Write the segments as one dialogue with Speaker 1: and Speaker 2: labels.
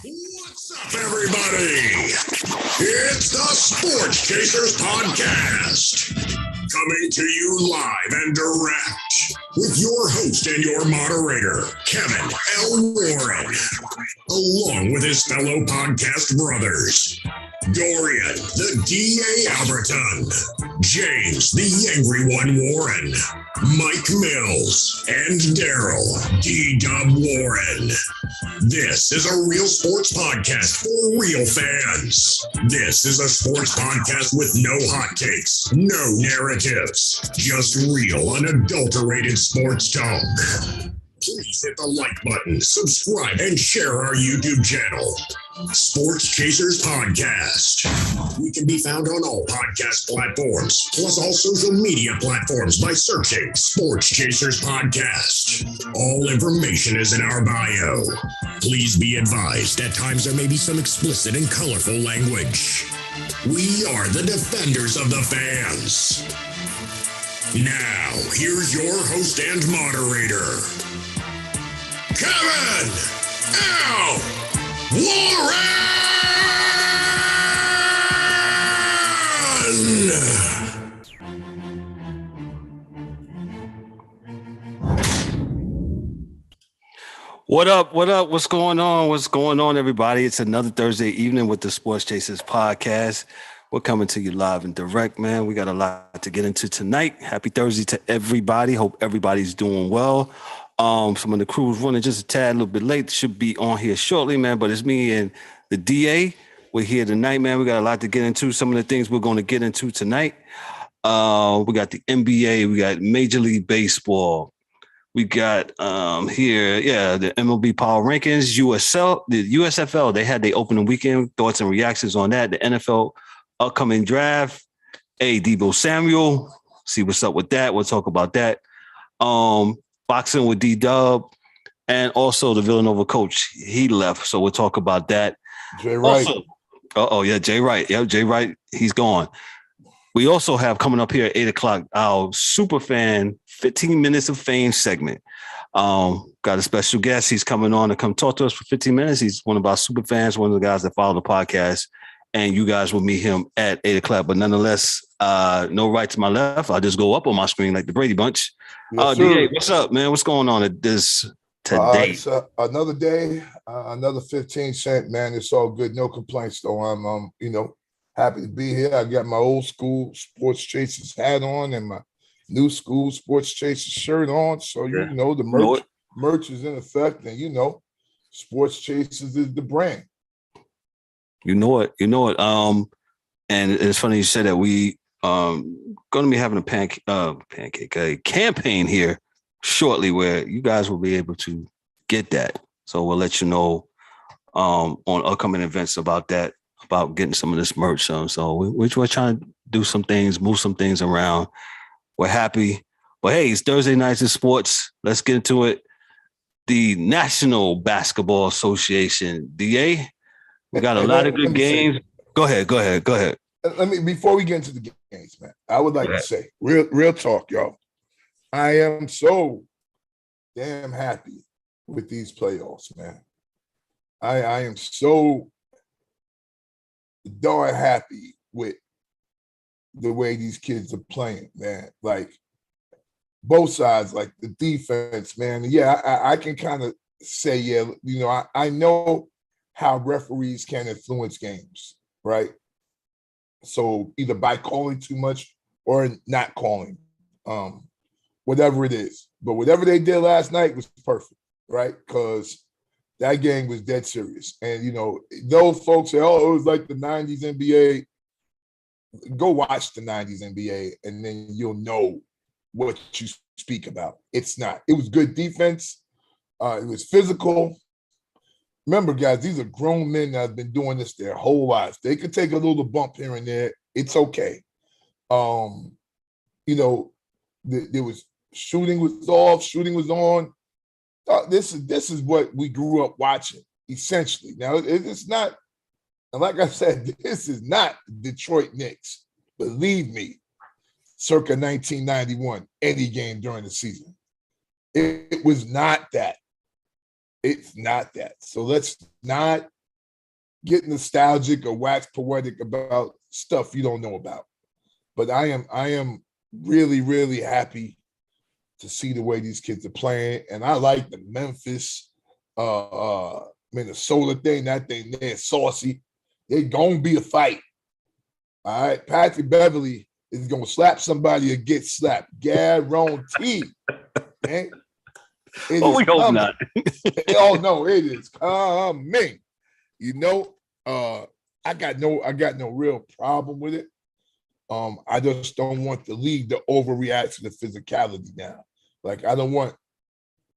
Speaker 1: What's up, everybody? It's the Sports Chasers Podcast, coming to you live and direct with your host and your moderator, Kevin L. Warren, along with his fellow podcast brothers, Dorian, the D.A. Alberton, James, the Angry One Warren, Mike Mills, and Daryl, D-Dubb Warren. This is a real sports podcast for real fans. This is a sports podcast with no hot takes, no narratives, just real, unadulterated sports talk. Please hit the like button, subscribe, and share our YouTube channel, Sports Chasers Podcast. We can be found on all podcast platforms, plus all social media platforms by searching Sports Chasers Podcast. All information is in our bio. Please be advised at times there may be some explicit and colorful language. We are the defenders of the fans. Now, here's your host and moderator, Kevin L. Warren!
Speaker 2: What up? What up? What's going on? What's going on, everybody? It's another Thursday evening with the Sports Chasers Podcast. We're coming to you live and direct, man. We got a lot to get into tonight. Happy Thursday to everybody. Hope everybody's doing well. Some of the crew's running just a tad, a little bit late. Should be on here shortly, man. But it's me and the DA. We're here tonight, man. We got a lot to get into. Some of the things we're going to get into tonight. We got the N.B.A. We got Major League Baseball. We got the MLB Power Rankings, the USFL. They had their opening weekend. Thoughts and reactions on that. The NFL upcoming draft. Deebo Samuels. See what's up with that. We'll talk about that. Boxing with D-Dubb, and also the Villanova coach. He left, so we'll talk about that.
Speaker 3: Jay Wright.
Speaker 2: Jay Wright. Yep, Jay Wright. He's gone. We also have coming up here at 8 o'clock our super fan 15 minutes of fame segment. Got a special guest. He's coming on to come talk to us for 15 minutes. He's one of our super fans, one of the guys that follow the podcast, and you guys will meet him at 8 o'clock. But nonetheless, no right to my left. I'll just go up on my screen like the Brady Bunch.
Speaker 3: Yes,
Speaker 2: DA, what's up, man? What's going on at this today?
Speaker 3: It's another day, another 15 cent, man. It's all good. No complaints, though. I'm happy to be here. I got my old school Sports Chasers hat on and my new school Sports Chasers shirt on. So, the merch is in effect. And, Sports Chasers is the brand.
Speaker 2: You know it. And it's funny you said that we going to be having a campaign here shortly where you guys will be able to get that. So we'll let you know on upcoming events about that, about getting some of this merch. So we're trying to do some things, move some things around. We're happy. But hey, it's Thursday nights in sports. Let's get into it. The National Basketball Association, DA, we got a lot of good games. Go ahead.
Speaker 3: Before we get into the games, man, I would like to say, real talk, y'all. I am so damn happy with these playoffs, man. I am so darn happy with the way these kids are playing, man. Like, both sides, like the defense, man. Yeah, I can kind of say, I know how referees can influence games, right? So either by calling too much or not calling, whatever it is. But whatever they did last night was perfect, right? Because that game was dead serious. And, those folks say, oh, it was like the 90s NBA. Go watch the 90s NBA, and then you'll know what you speak about. It's not. It was good defense. It was physical. Remember, guys, these are grown men that have been doing this their whole lives. They could take a little bump here and there. It's okay. There was shooting was off, shooting was on. This is what we grew up watching, essentially. Now, it's not, and like I said, this is not Detroit Knicks. Believe me, circa 1991, any game during the season. It was not that. It's not that. So let's not get nostalgic or wax poetic about stuff you don't know about. But I am really, really happy to see the way these kids are playing. And I like the Memphis, Minnesota thing. That thing there, saucy. It's going to be a fight. All right. Patrick Beverly is going to slap somebody or get slapped. Guarantee. Man.
Speaker 2: Well, we hope not.
Speaker 3: Oh, no, it is coming. You know, I got no real problem with it. I just don't want the league to overreact to the physicality now. Like, I don't want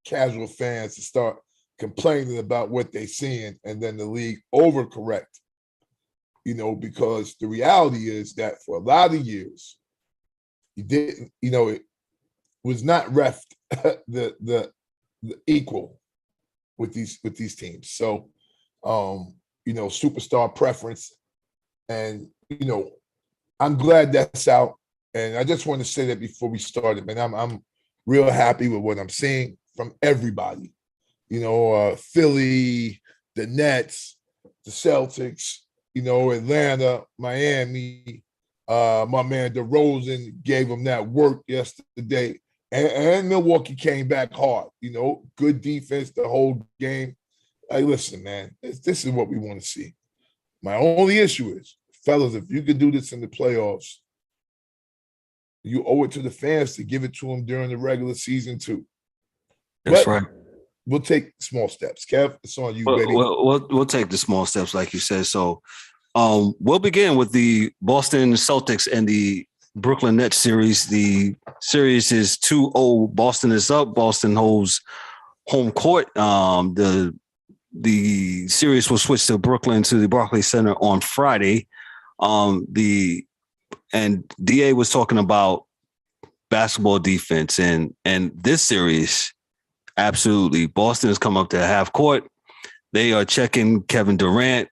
Speaker 3: casual fans to start complaining about what they're seeing and then the league overcorrect, you know, because the reality is that for a lot of years, you didn't, you know, it was not ref the equal with these teams. So, you know, superstar preference, and, you know, I'm glad that's out. And I just want to say that before we started, man, I'm real happy with what I'm seeing from everybody. You know, Philly, the Nets, the Celtics, you know, Atlanta, Miami. My man DeRozan gave him that work yesterday. And Milwaukee came back hard, you know, good defense the whole game. Hey, listen, man, this is what we want to see. My only issue is, fellas, if you could do this in the playoffs, you owe it to the fans to give it to them during the regular season too.
Speaker 2: That's right.
Speaker 3: We'll take small steps. Kev, it's on you, baby.
Speaker 2: We'll take the small steps, like you said. So we'll begin with the Boston Celtics and the Brooklyn Nets series. The series is 2-0. Boston is up. Boston holds home court. The series will switch to Brooklyn to the Barclays Center on Friday. And DA was talking about basketball defense and this series, absolutely. Boston has come up to half court. They are checking Kevin Durant.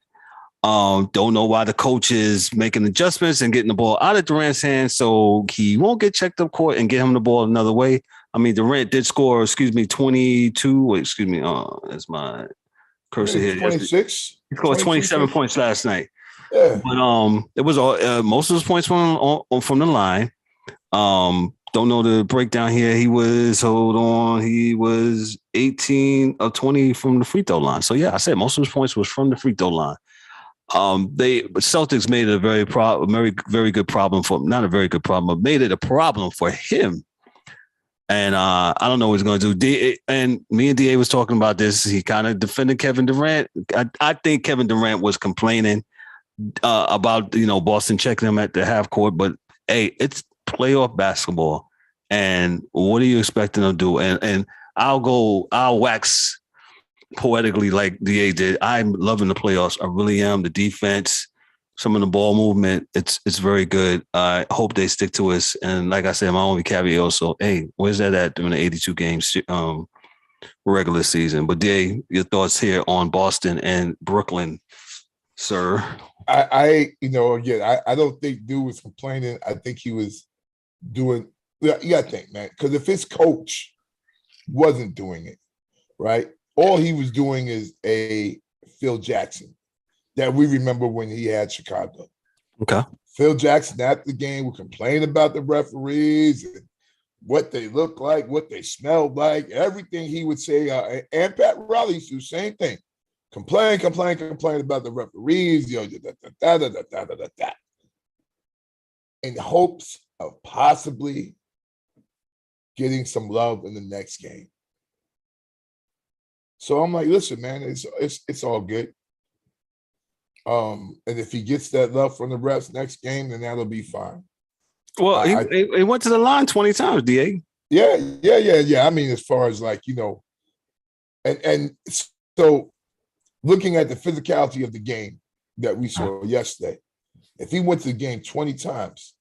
Speaker 2: Don't know why the coach is making adjustments and getting the ball out of Durant's hands so he won't get checked up court and get him the ball another way. I mean, Durant did score, 22. That's my cursor here.
Speaker 3: 26.
Speaker 2: He scored 27 points last night.
Speaker 3: Yeah.
Speaker 2: But it was most of his points from the line. Don't know the breakdown here. He was 18 of 20 from the free throw line. So yeah, I said most of his points was from the free throw line. Celtics made it a very good problem for him. Not a very good problem, but made it a problem for him. And I don't know what he's going to do. And me and DA was talking about this. He kind of defended Kevin Durant. I think Kevin Durant was complaining about, you know, Boston checking him at the half court. But, hey, it's playoff basketball. And what are you expecting to do? And I'll wax poetically like DA did. I'm loving the playoffs. I really am. The defense, some of the ball movement, it's very good. I hope they stick to us. And like I said, my only caveat also, hey, where's that at during the 82 games regular season? But DA, your thoughts here on Boston and Brooklyn, sir?
Speaker 3: I don't think dude was complaining. I think he was doing, you got to think, man, because if his coach wasn't doing it, right, all he was doing is a Phil Jackson that we remember when he had Chicago.
Speaker 2: Okay.
Speaker 3: Phil Jackson after the game would complain about the referees and what they look like, what they smelled like, everything he would say. And Pat Riley used to do the same thing. Complain about the referees, in hopes of possibly getting some love in the next game. So I'm like, listen, man, it's all good. And if he gets that love from the refs next game, then that'll be fine.
Speaker 2: Well, he went to the line 20 times, DA.
Speaker 3: Yeah. I mean, as far as like, you know, and so looking at the physicality of the game that we saw yesterday, if he went to the game 20 times,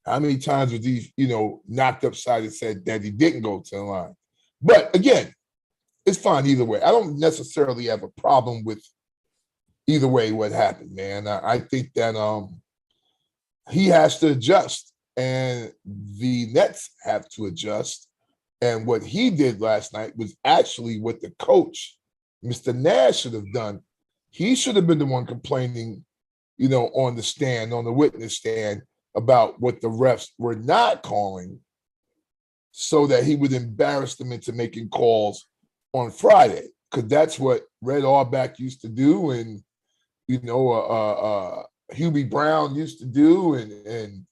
Speaker 3: how many times was he, you know, knocked upside and said that he didn't go to the line? But again, it's fine either way. I don't necessarily have a problem with either way what happened, man. I think that he has to adjust, and the Nets have to adjust. And what he did last night was actually what the coach, Mr. Nash, should have done. he should have been the one complaining, on the stand, on the witness stand, about what the refs were not calling, so that he would embarrass them into making calls on Friday, because that's what Red Auerbach used to do, and Hubie Brown used to do, and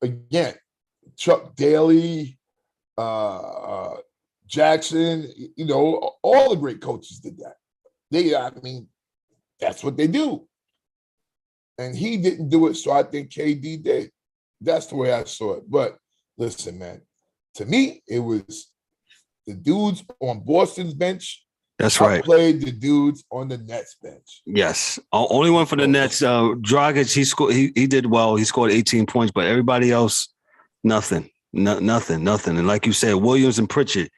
Speaker 3: again, Chuck Daly, Jackson, all the great coaches did that. That's what they do. And he didn't do it, so I think KD did. That's the way I saw it. But listen, man, to me, it was the dudes on Boston's bench.
Speaker 2: That's right.
Speaker 3: Played the dudes on the Nets bench.
Speaker 2: Yes, only one for the Nets. Dragic, he scored. He did well. He scored 18 points, but everybody else, nothing. Nothing. And like you said, Williams and Pritchard,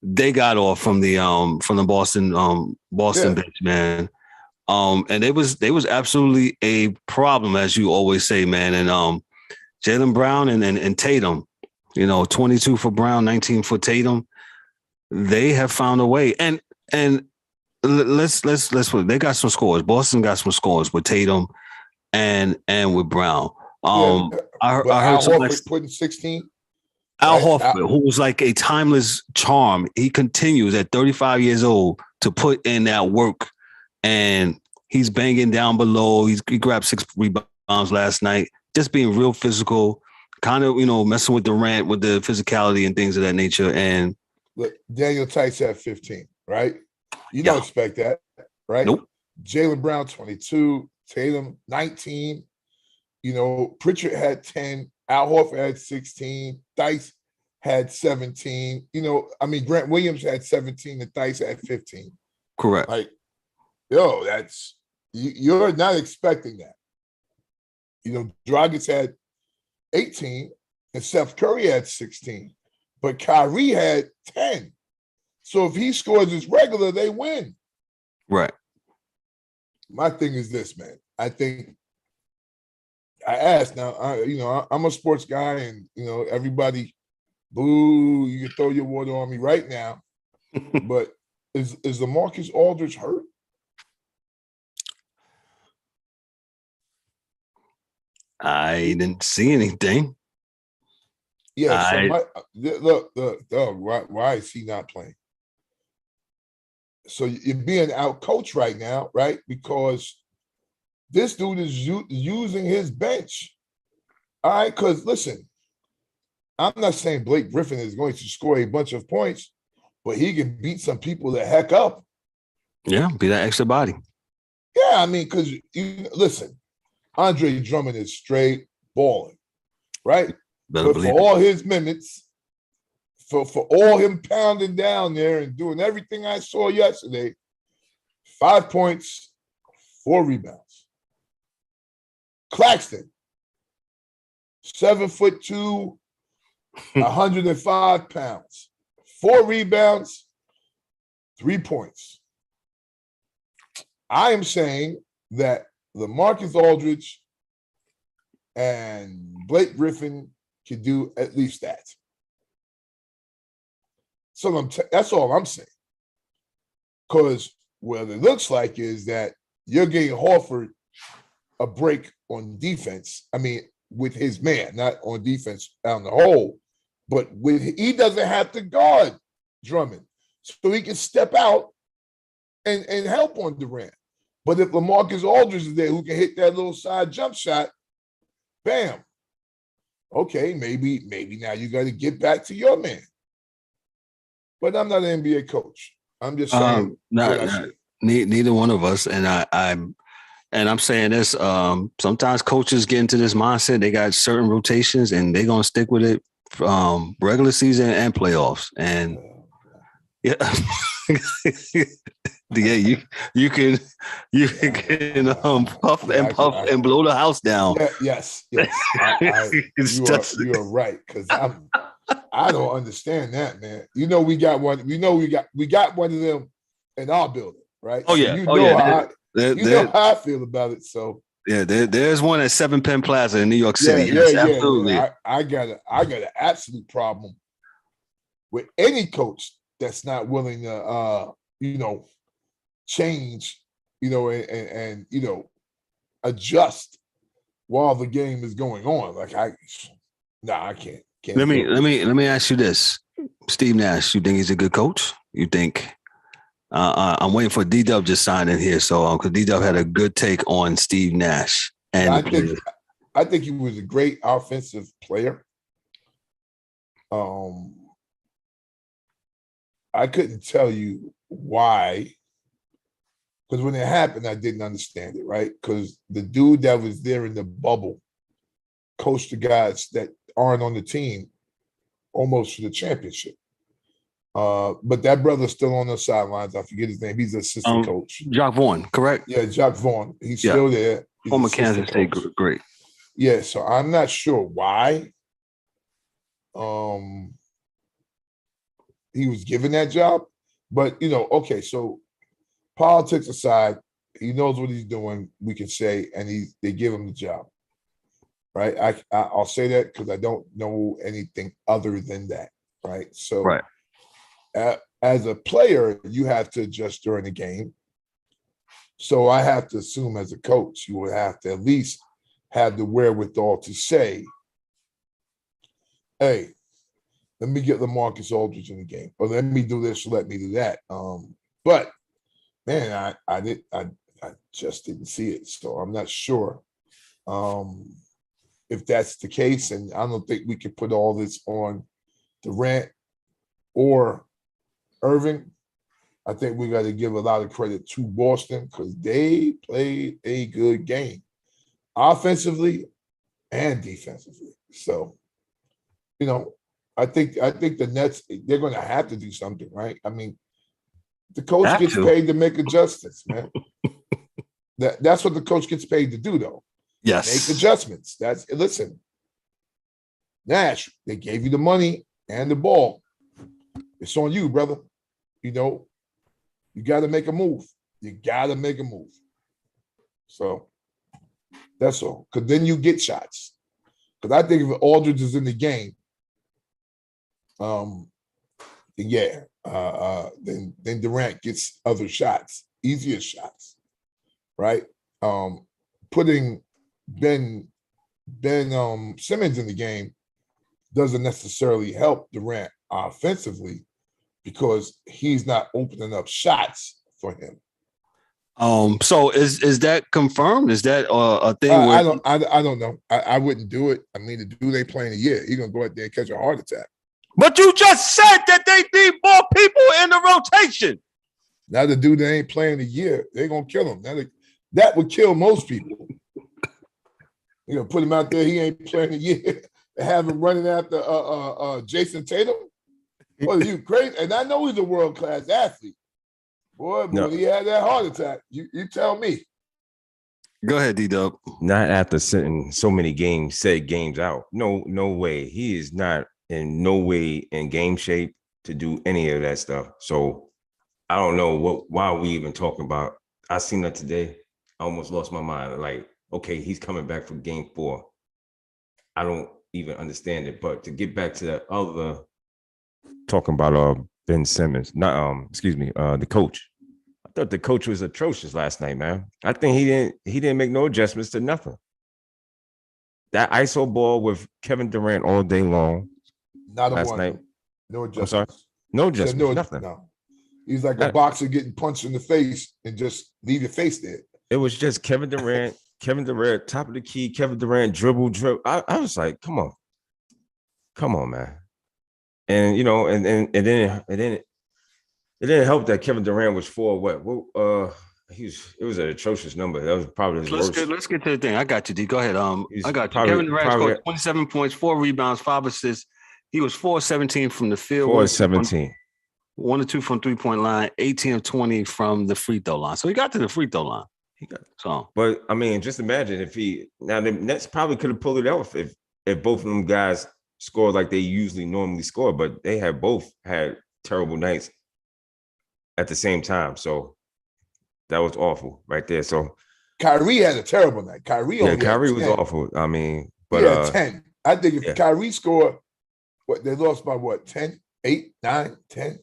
Speaker 2: they got off from the Boston bench, man. And it was absolutely a problem, as you always say, man. And Jaylen Brown and Tatum, 22 for Brown, 19 for Tatum. They have found a way, and let's put it, they got some scores. Boston got some scores with Tatum and with Brown. I heard some
Speaker 3: putting 16.
Speaker 2: Al Horford, who was like a timeless charm, he continues at 35 years old to put in that work, and he's banging down below. He grabbed 6 rebounds last night, just being real physical, kind of messing with Durant with the physicality and things of that nature. And
Speaker 3: look, Daniel Tice at 15, right? You don't expect that, right?
Speaker 2: Nope.
Speaker 3: Jaylen Brown 22, Tatum 19. Pritchard had 10. Al Horford had 16. Dice had 17. Grant Williams had 17 and Dice had 15.
Speaker 2: Correct.
Speaker 3: Like, that's you're not expecting that. Dragic had 18 and Seth Curry had 16, but Kyrie had 10. So if he scores his regular, they win.
Speaker 2: Right.
Speaker 3: My thing is this, man. I think I asked now, I'm a sports guy, and, everybody, boo, you can throw your water on me right now. But is LaMarcus Aldridge hurt?
Speaker 2: I didn't see anything.
Speaker 3: Yeah. Look, why is he not playing? So you're being out coached right now, right? Because this dude is using his bench. All right, because listen, I'm not saying Blake Griffin is going to score a bunch of points, but he can beat some people the heck up.
Speaker 2: Yeah, be that extra body.
Speaker 3: Yeah, because listen, Andre Drummond is straight balling, right? But for all his minutes, for all him pounding down there and doing everything I saw yesterday, 5 points, 4 rebounds. Claxton, 7'2", 105 pounds, 4 rebounds, 3 points. I am saying that LaMarcus Aldridge and Blake Griffin could do at least that. So that's all I'm saying. Because what it looks like is that you're getting Horford a break on defense. With his man, not on defense on the whole, but he doesn't have to guard Drummond, so he can step out and help on Durant. But if LaMarcus Aldridge is there, who can hit that little side jump shot, bam. Okay, maybe now you got to get back to your man. But I'm not an NBA coach. I'm just saying.
Speaker 2: Neither one of us, and I'm saying this. Sometimes coaches get into this mindset. They got certain rotations, and they're gonna stick with it regular season and playoffs. And yeah, yeah, you can puff and blow the house down.
Speaker 3: Yeah, yes. You are right, because I don't understand that, man. We got one. We got one of them in our building, right?
Speaker 2: Oh yeah.
Speaker 3: How I feel about it. So
Speaker 2: yeah, there's one at 7 Penn Plaza in New York City. Yes, absolutely.
Speaker 3: Yeah. I got an absolute problem with any coach that's not willing to change and adjust while the game is going on. Like I can't.
Speaker 2: Let me ask you this, Steve Nash. You think he's a good coach? You think? I'm waiting for D-Dubb just signed in here, so because D-Dubb had a good take on Steve Nash, and
Speaker 3: I think he was a great offensive player. I couldn't tell you why, because when it happened, I didn't understand it, right? Because the dude that was there in the bubble coached the guys that aren't on the team almost for the championship. But that brother's still on the sidelines. I forget his name. He's an assistant coach.
Speaker 2: Jock Vaughn, correct?
Speaker 3: Yeah, Jock Vaughn. He's still there.
Speaker 2: Former Kansas State, great.
Speaker 3: Yeah, so I'm not sure why he was given that job. But, okay, so politics aside, he knows what he's doing, we can say, and they give him the job. Right? I'll say that because I don't know anything other than that. Right? So
Speaker 2: right.
Speaker 3: As a player, you have to adjust during the game. So I have to assume as a coach, you would have to at least have the wherewithal to say, hey, let me get LaMarcus Aldridge in the game, or let me do this, or let me do that. But man, I just didn't see it. So I'm not sure if that's the case. And I don't think we can put all this on Durant or Irving. I think we got to give a lot of credit to Boston because they played a good game, offensively and defensively. So, I think the Nets, they're going to have to do something, right? I mean, the coach gets paid to make adjustments, man. That's what the coach gets paid to do, though.
Speaker 2: Yes,
Speaker 3: make adjustments. Listen, Nash, they gave you the money and the ball. It's on you, brother. You got to make a move. You got to make a move. So that's all. Because then you get shots. Because I think if Aldridge is in the game, then Durant gets other shots, easier shots, right? Putting Ben Simmons in the game doesn't necessarily help Durant offensively because he's not opening up shots for him.
Speaker 2: So is that confirmed? Is that a thing?
Speaker 3: I don't know. I wouldn't do it. I mean, the dude ain't playing a year. He's gonna go out there and catch a heart attack.
Speaker 2: But you just said that they need more people in the rotation.
Speaker 3: Now the dude that ain't playing a year, they're gonna kill him. That would kill most people. Put him out there. He ain't playing a year. Have him running after Jason Tatum. What are you crazy? And I know he's a world-class athlete. Boy, but when he had that heart attack, you tell me.
Speaker 2: Go ahead, D-Dubb.
Speaker 4: Not after sitting so many games out. No way. He is not in no way in game shape to do any of that stuff. So I don't know why we even talking about. I seen that today. I almost lost my mind. Like, okay, he's coming back for game 4. I don't even understand it. But to get back to that other talking about Ben Simmons, the coach. I thought the coach was atrocious last night, man. I think he didn't make no adjustments to nothing. That ISO ball with Kevin Durant all day long.
Speaker 3: Not
Speaker 4: last night.
Speaker 3: No adjustments.
Speaker 4: I'm sorry. No adjustments. Nothing.
Speaker 3: No. He's like a boxer getting punched in the face and just leave your face there.
Speaker 4: It was just Kevin Durant, top of the key, Kevin Durant, dribble. I was like, come on, man. And and then it didn't help that Kevin Durant was for what? It was an atrocious number. That was probably his worst.
Speaker 2: Let's get to the thing. I got you, D. Go ahead. I got you. Kevin Durant scored 27 points, 4 rebounds, 5 assists. He was 4-17 from the field.
Speaker 4: 4-17.
Speaker 2: 1 or 2 from 3-point line, 18 of 20 from the free throw line. So he got to the free throw line.
Speaker 4: But I mean, just imagine if the Nets probably could have pulled it off if both of them guys scored like they usually normally score, but they have both had terrible nights at the same time. So that was awful right there. So
Speaker 3: Kyrie had a terrible night. Kyrie
Speaker 4: was awful. I mean, but
Speaker 3: 10. I think if Kyrie scored, they lost by 10, 8, 9, 10.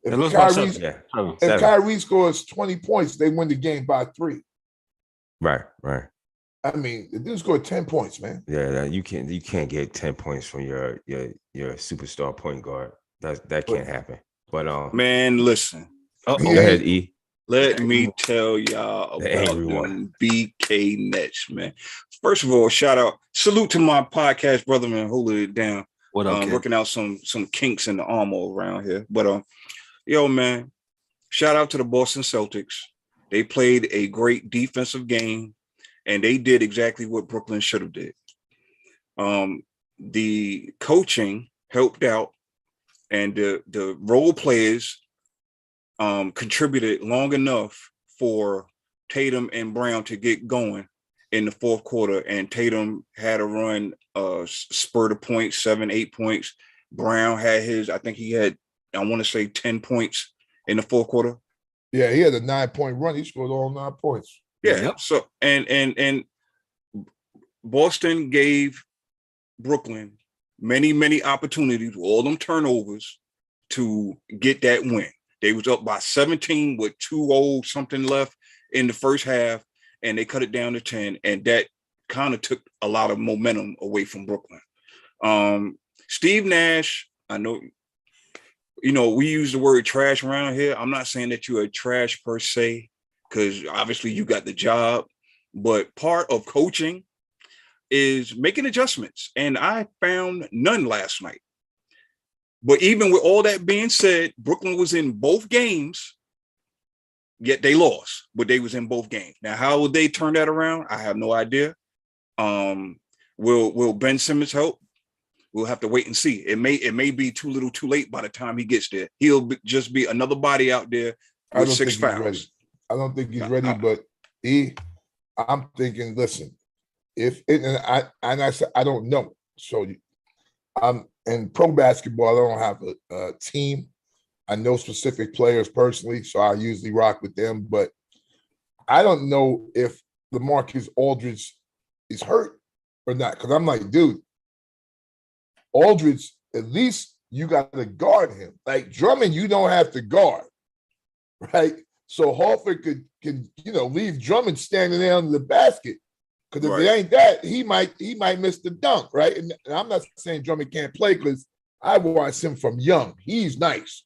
Speaker 2: It looks like seven.
Speaker 3: If Kyrie scores 20 points, they win the game by 3.
Speaker 4: Right.
Speaker 3: I mean, the dude scored 10 points, man.
Speaker 4: Yeah, you can't get 10 points from your superstar point guard. That can't happen. But
Speaker 5: man, listen.
Speaker 4: Go ahead, E.
Speaker 5: Let me tell y'all about the BK Nets, man. First of all, salute to my podcast brother, man, holding it down.
Speaker 2: What up,
Speaker 5: working out some kinks in the armor around here. But yo, man, shout out to the Boston Celtics. They played a great defensive game, and they did exactly what Brooklyn should have did. The coaching helped out, and the role players contributed long enough for Tatum and Brown to get going in the fourth quarter. And Tatum had a run, spurt of points, 7-8 points. Brown had his, I think he had, I want to say 10 points in the fourth quarter.
Speaker 3: Yeah, he had a 9-point run. He scored all 9 points.
Speaker 5: Yeah. Yep. So and Boston gave Brooklyn many opportunities with all them turnovers to get that win. They was up by 17 with 2-0 something left in the first half, and they cut it down to 10, and that kind of took a lot of momentum away from Brooklyn. Steve Nash, I know, we use the word trash around here. I'm not saying that you're a trash per se, because obviously you got the job, but part of coaching is making adjustments, and I found none last night. But even with all that being said, Brooklyn was in both games, yet they lost, but they was in both games. Now, how will they turn that around? I have no idea. Will Ben Simmons help? We'll have to wait and see. It may be too little too late by the time he gets there. He'll just be another body out there with 6 fouls.
Speaker 3: I don't think he's ready, but I'm thinking, listen, I don't know. So in pro basketball, I don't have a team. I know specific players personally, so I usually rock with them. But I don't know if LaMarcus Aldridge is hurt or not, because I'm like, dude, Aldridge, at least you got to guard him. Like Drummond, you don't have to guard, right? So Horford can leave Drummond standing there under the basket. Because if it ain't that, he might miss the dunk, right? And I'm not saying Drummond can't play, because I watched him from young. He's nice.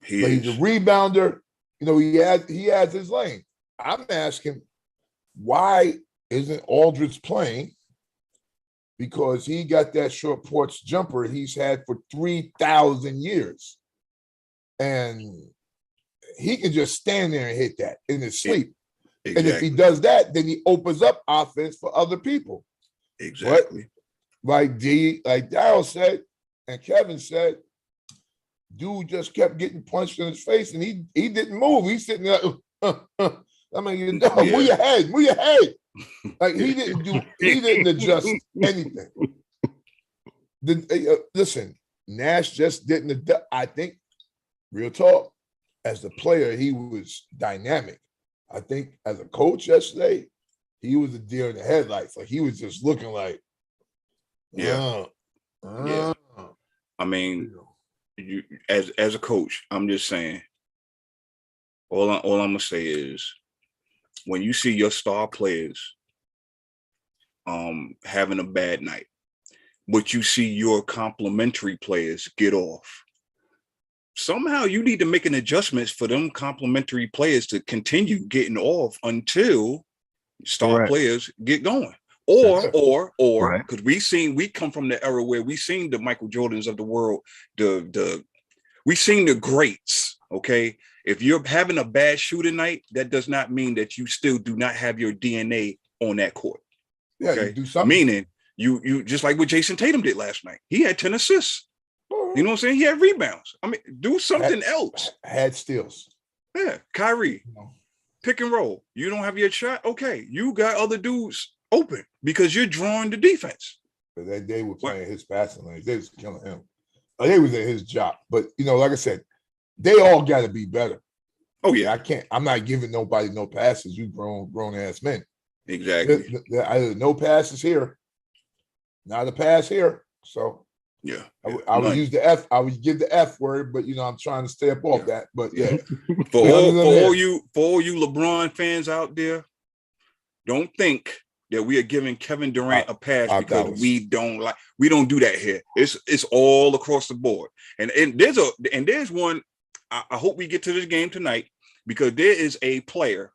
Speaker 3: He's a rebounder. He has his lane. I'm asking, why isn't Aldridge playing? Because he got that short porch jumper he's had for 3,000 years. And he can just stand there and hit that in his sleep. Exactly. And if he does that, then he opens up offense for other people.
Speaker 5: Exactly.
Speaker 3: But like Daryl said, and Kevin said, dude just kept getting punched in his face, and he didn't move. He's sitting there. I mean, move your head. Like he didn't adjust anything. Listen, Nash just didn't. I think, real talk, as a player, he was dynamic. I think as a coach yesterday, he was a deer in the headlights. Like he was just looking like,
Speaker 5: yeah. I mean, you as a coach, I'm just saying. All I'm gonna say is, when you see your star players having a bad night, but you see your complimentary players get off, somehow you need to make an adjustments for them complimentary players to continue getting off until star players get going. Or because we come from the era where we seen the Michael Jordans of the world, we seen the greats. Okay, if you're having a bad shooting night, that does not mean that you still do not have your DNA on that court.
Speaker 3: Yeah,
Speaker 5: okay?
Speaker 3: you do something.
Speaker 5: Meaning you just like what Jason Tatum did last night. He had 10 assists. You know what I'm saying? He had rebounds. I mean, do something else.
Speaker 3: Had steals.
Speaker 5: Yeah, Kyrie, pick and roll. You don't have your shot. Okay, you got other dudes open because you're drawing the defense.
Speaker 3: But they were playing his passing lanes. They was killing him. They was at his job. But like I said, they all got to be better.
Speaker 5: Oh yeah,
Speaker 3: I'm not giving nobody no passes. You grown ass men.
Speaker 5: Exactly.
Speaker 3: No passes here. Not a pass here. So
Speaker 5: Yeah.
Speaker 3: I would use the F. I would give the F word, but I'm trying to stay up off that. But yeah,
Speaker 5: for all you LeBron fans out there, don't think that we are giving Kevin Durant a pass because we don't do that here. It's all across the board. And there's one. I hope we get to this game tonight because there is a player.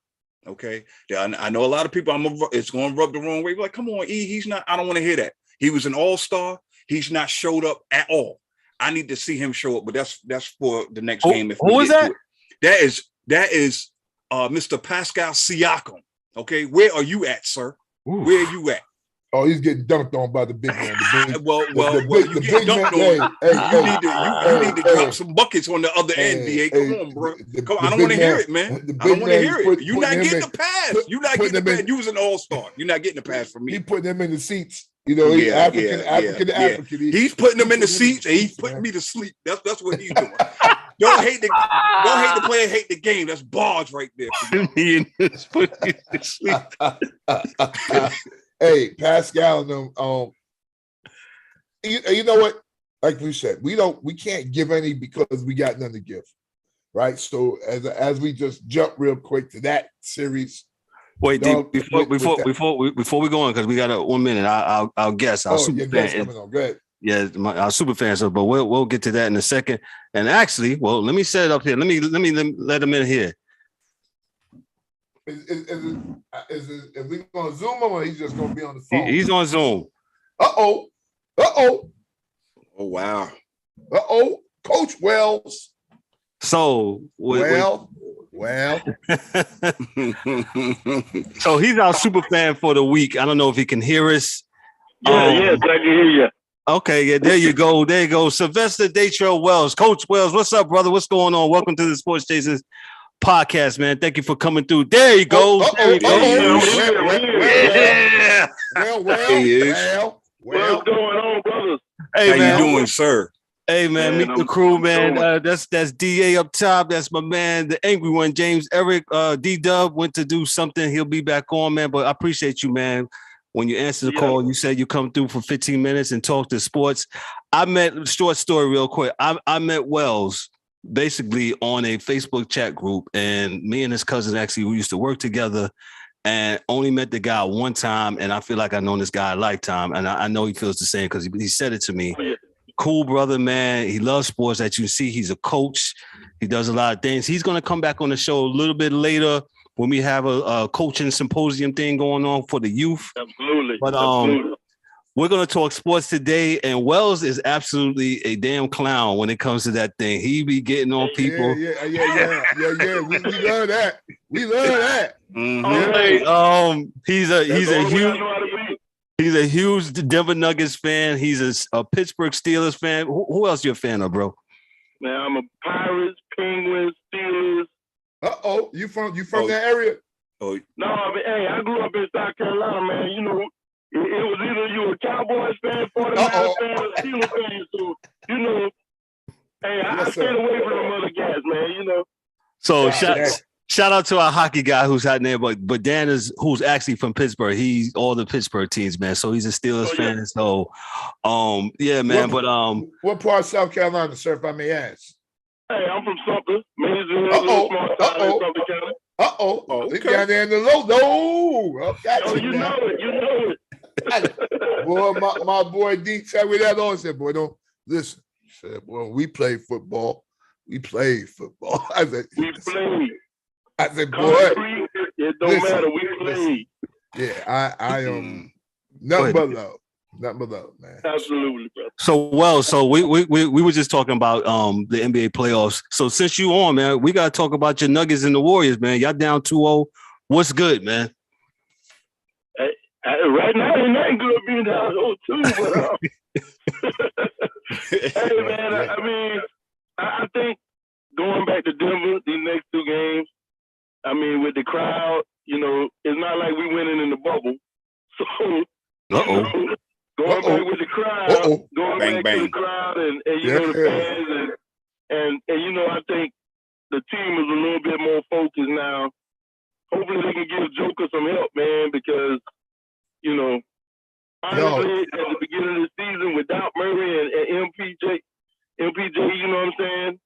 Speaker 5: Okay, I know a lot of people. It's going to rub the wrong way. Like, come on, E. He's not. I don't want to hear that. He was an all-star. He's not showed up at all. I need to see him show up, but that's for the next game. If who is that? That is Mr. Pascal Siakam. Okay, where are you at, sir? Ooh. Where are you at?
Speaker 3: Oh, he's getting dunked on by the big man.
Speaker 5: You get dunked on. You need to drop some buckets on the other end, D.A. Come on, bro. Come on, I don't want to hear it, man. I don't want to hear it. You're not getting the pass. You're not getting the pass. You was an all-star. You're not getting the pass from me.
Speaker 3: He putting them in the seats. He's African.
Speaker 5: He's putting them in the seats and he's putting me to sleep. That's what he's doing. Don't hate the player, hate the game. That's bars right there.
Speaker 3: Hey, Pascal and them. You know what? Like we said, we can't give any because we got none to give, right? So as we just jump real quick to that series.
Speaker 2: Wait, before we go on, because we got 1 minute. I'll guess. Our super fan.
Speaker 3: Go ahead.
Speaker 2: Yeah, our super fans. But we'll get to that in a second. And actually, let me set it up here. Let me let him in here.
Speaker 3: Is we gonna Zoom him or he's just gonna be on the phone?
Speaker 2: He's on Zoom.
Speaker 3: Oh
Speaker 5: wow.
Speaker 3: Coach Wells.
Speaker 2: So
Speaker 3: well.
Speaker 2: So he's our super fan for the week. I don't know if he can hear us.
Speaker 6: Yes, I can hear you.
Speaker 2: Okay, yeah, there you go. There you go. Sylvester Datrell Wells. Coach Wells, what's up, brother? What's going on? Welcome to the Sports Chasers podcast, man. Thank you for coming through. There you go.
Speaker 6: What's going on, brothers?
Speaker 2: Hey,
Speaker 5: how
Speaker 2: man.
Speaker 5: you doing, sir?
Speaker 2: Hey, man, meet the crew, man. That's DA up top. That's my man, the angry one, James Eric. D-Dubb went to do something. He'll be back on, man. But I appreciate you, man. When you answered the call, you said you come through for 15 minutes and talk to sports. Short story real quick. I met Wells basically on a Facebook chat group, and me and his cousin actually we used to work together and only met the guy one time, and I feel like I've known this guy a lifetime, and I know he feels the same because he said it to me. Cool brother, man. He loves sports. That you see, he's a coach. He does a lot of things. He's going to come back on the show a little bit later when we have a coaching symposium thing going on for the youth.
Speaker 6: Absolutely.
Speaker 2: But we're going to talk sports today, and Wells is absolutely a damn clown when it comes to that thing. He be getting on people.
Speaker 3: Yeah. We love that. We love that.
Speaker 2: Mm-hmm. He's a huge Denver Nuggets fan. He's a Pittsburgh Steelers fan. Who else you a fan of, bro?
Speaker 6: Man, I'm a Pirates, Penguins, Steelers.
Speaker 3: You from that area?
Speaker 6: No, but hey, I grew up in South Carolina, man. You know, it was either you a Cowboys fan, 49ers fan, or Steelers fan. So, you know, hey, I stayed away from them other guys, man. You know.
Speaker 2: So shout out to our hockey guy who's out there, but Dan who's actually from Pittsburgh. He's all the Pittsburgh teams, man. So he's a Steelers fan. So, yeah, man.
Speaker 3: What part of South Carolina, sir, if I may ask?
Speaker 6: Hey, I'm from Sumter.
Speaker 3: We got there in the low.
Speaker 6: You know it.
Speaker 3: Boy, my boy D tell me that on. Said, boy, don't listen. He said, boy, we played football. I said, boy,
Speaker 6: it don't matter. We played.
Speaker 3: Yeah, I am nothing but love. Nothing but love, man.
Speaker 6: Absolutely, bro.
Speaker 2: So we were just talking about the NBA playoffs. So since you on, man, we gotta talk about your Nuggets and the Warriors, man. Y'all down 2-0. What's good, man?
Speaker 6: Right now, it ain't good being down 0-2, but hey, man, I mean, I think going back to Denver, these next two games, I mean, with the crowd, you know, it's not like we winning in the bubble. So, going back with the crowd, going back to the crowd and you know, the fans, and you know, I think the team is a little bit more focused now. Hopefully they can give Joker some help, man, because, you know, Honestly, at the beginning of the season, without Murray and MPJ, you know what I'm saying?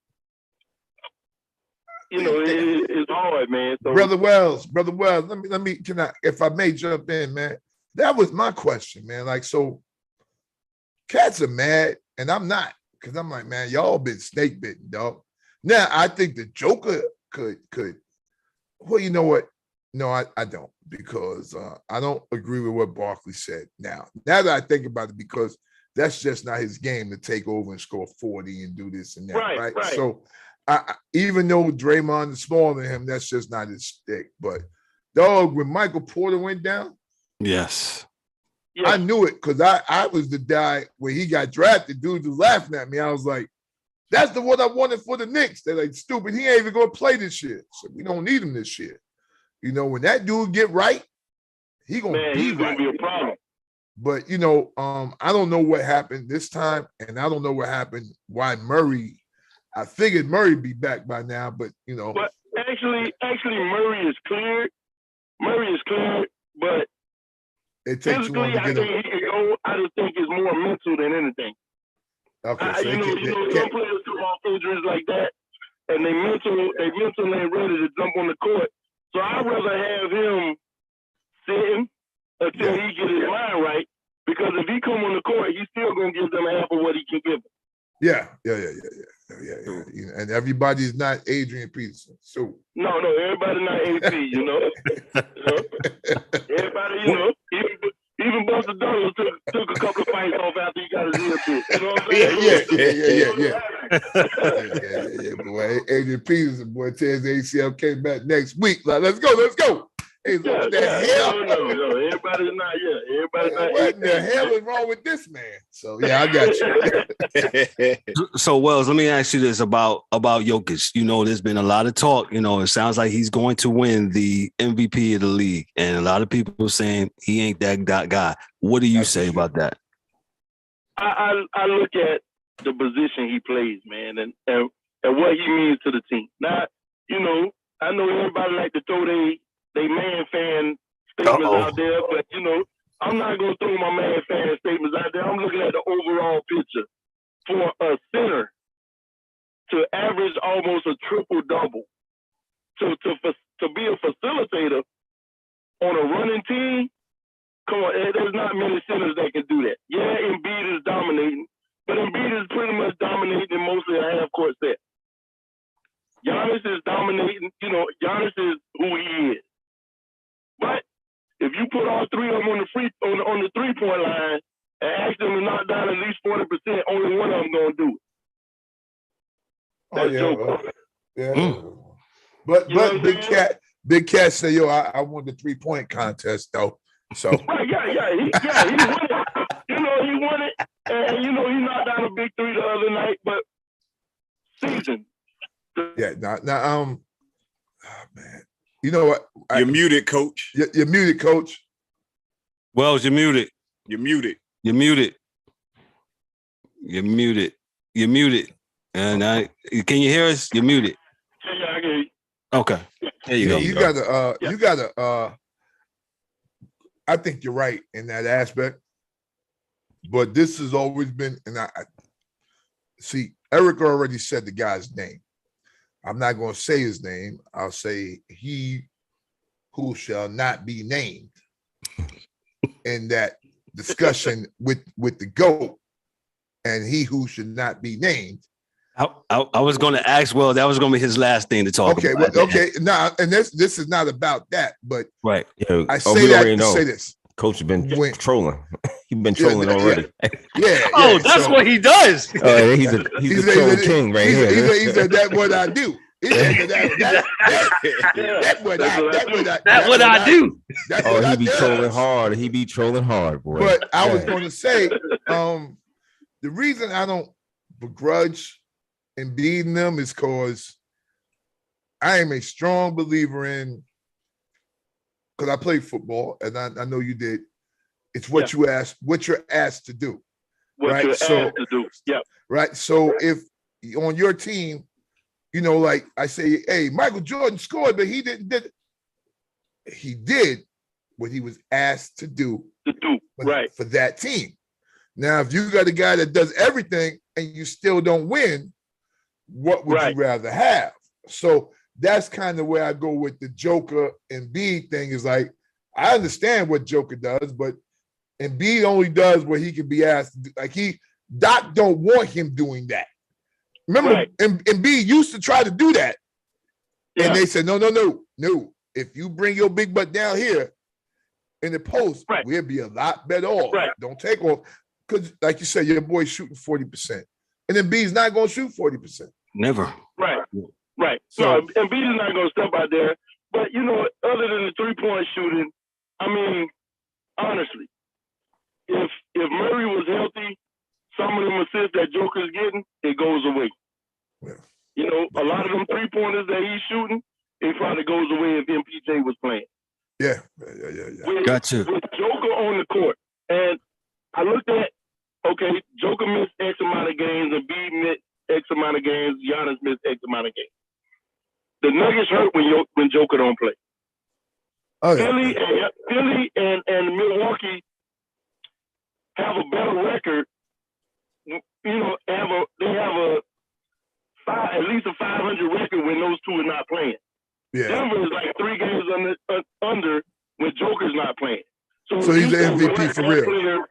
Speaker 6: You know, it's hard, man. So,
Speaker 3: Brother Wells, let me, if I may jump in, man. That was my question, man. Like, so cats are mad, and I'm not, because I'm like, man, y'all been snake bitten, dog. Now, I think the Joker could. Well, you know what? No, I don't, because I don't agree with what Barkley said. Now that I think about it, because that's just not his game to take over and score 40 and do this and that, right? So, even though Draymond is smaller than him, that's just not his stick. But, dog, when Michael Porter went down,
Speaker 2: yes,
Speaker 3: I knew it, because I was the guy when he got drafted. Dudes was laughing at me. I was like, that's the one I wanted for the Knicks. They're like, stupid. He ain't even going to play this year. So we don't need him this year. You know, when that dude get right, he's gonna be a problem. But you know, I don't know what happened this time, and I don't know what happened. Why Murray? I figured Murray be back by now, but you know.
Speaker 6: But actually, Murray is cleared. But
Speaker 3: it takes too long to get him.
Speaker 6: He can go. I just think it's more mental than anything.
Speaker 3: Okay, so
Speaker 6: some players come off injuries like that, and they mental ain't ready to jump on the court. So I'd rather have him sitting until he get his mind right, because if he come on the court, he's still gonna give them half of what he can give them.
Speaker 3: Yeah. And everybody's not Adrian Peterson. So
Speaker 6: no, everybody not AP. You know, everybody, you know, even Buster Douglas took a couple of fights off after he got his ear pierced. You know what I'm saying?
Speaker 3: Yeah. Boy, Adrian Peterson, boy, tears ACL, came back next week. Like, let's go. Hey, what the hell?
Speaker 6: No, everybody's not.
Speaker 3: What the hell is wrong with this man? So I got
Speaker 2: you. So Wells, let me ask you this about Jokic. You know, there's been a lot of talk. You know, it sounds like he's going to win the MVP of the league, and a lot of people saying he ain't that guy. What do you say about that?
Speaker 6: I look at the position he plays, man, and what he means to the team. Now, you know, I know everybody like to throw they man fan statements out there, but you know, I'm not gonna throw my man fan statements out there. I'm looking at the overall picture. For a center to average almost a triple double, to be a facilitator on a running team, come on, there's not many centers that can do that. Yeah, Embiid is dominating, but Embiid is pretty much dominating mostly a half court set. Giannis is dominating, you know, Giannis is who he is. But if you put all three of them on the 3-point line and ask them to knock down at least 40%, only one of them gonna do it. That's
Speaker 3: But Big Cat say, I won the 3-point contest though. So
Speaker 6: he won it. You know, he won it, and you know he knocked down a big three the other night. But season.
Speaker 3: Man. You know what?
Speaker 5: You're muted, Coach.
Speaker 3: You're muted, Coach.
Speaker 2: Wells, you're muted.
Speaker 5: You're muted.
Speaker 2: You're muted. You're muted. You're muted. And can you hear us? You're muted.
Speaker 6: Yeah, I can hear you.
Speaker 2: Okay. There you go.
Speaker 3: You gotta I think you're right in that aspect. But this has always been, and I see Eric already said the guy's name. I'm not going to say his name. I'll say he who shall not be named in that discussion with the GOAT, and he who should not be named.
Speaker 2: I was going to ask, well, that was going to be his last thing to talk about.
Speaker 3: Okay. Now, and this is not about that, but
Speaker 2: right.
Speaker 4: Yeah,
Speaker 3: I say that to say this.
Speaker 4: Coach has been trolling. He's been trolling already.
Speaker 3: Yeah.
Speaker 2: That's what he does.
Speaker 4: He's a troll king right here.
Speaker 3: He said, that's what I do. He said, that's what I do.
Speaker 4: He be trolling hard. He be trolling hard, boy.
Speaker 3: But I was going to say, the reason I don't begrudge and beating them is because I am a strong believer in, because I played football and I know you did. It's what you're asked to do. Right. So if on your team, you know, like I say, hey, Michael Jordan scored, but he didn't. He did, what he was asked to do
Speaker 6: for
Speaker 3: that team. Now, if you got a guy that does everything and you still don't win, what would you rather have? So that's kind of where I go with the Joker and B thing is like, I understand what Joker does, but Embiid only does what he can be asked to do. Like Doc don't want him doing that. Remember, Embiid used to try to do that. Yeah. And they said, no. If you bring your big butt down here in the post, we'll be a lot better off. Right. Don't take off. Because like you said, your boy's shooting 40%. And Embiid's not going to shoot 40%.
Speaker 2: Never.
Speaker 6: Right. So Embiid is not going to step out there. But, other than the three-point shooting, I mean, honestly, if Murray was healthy, some of them assists that Joker's getting, it goes away. Yeah. A lot of them three-pointers that he's shooting, it probably goes away if MPJ was playing.
Speaker 3: Yeah.
Speaker 2: Got you.
Speaker 6: With Joker on the court. And I looked at, Joker missed X amount of games, and B missed X amount of games, Giannis missed X amount of games. The Nuggets hurt when Joker don't play. Oh, yeah. Philly and Milwaukee have a better record. They have at least a 500 record when those two are not playing. Yeah. Denver is like 3 games under when Joker's not playing. So
Speaker 3: he's the MVP for real.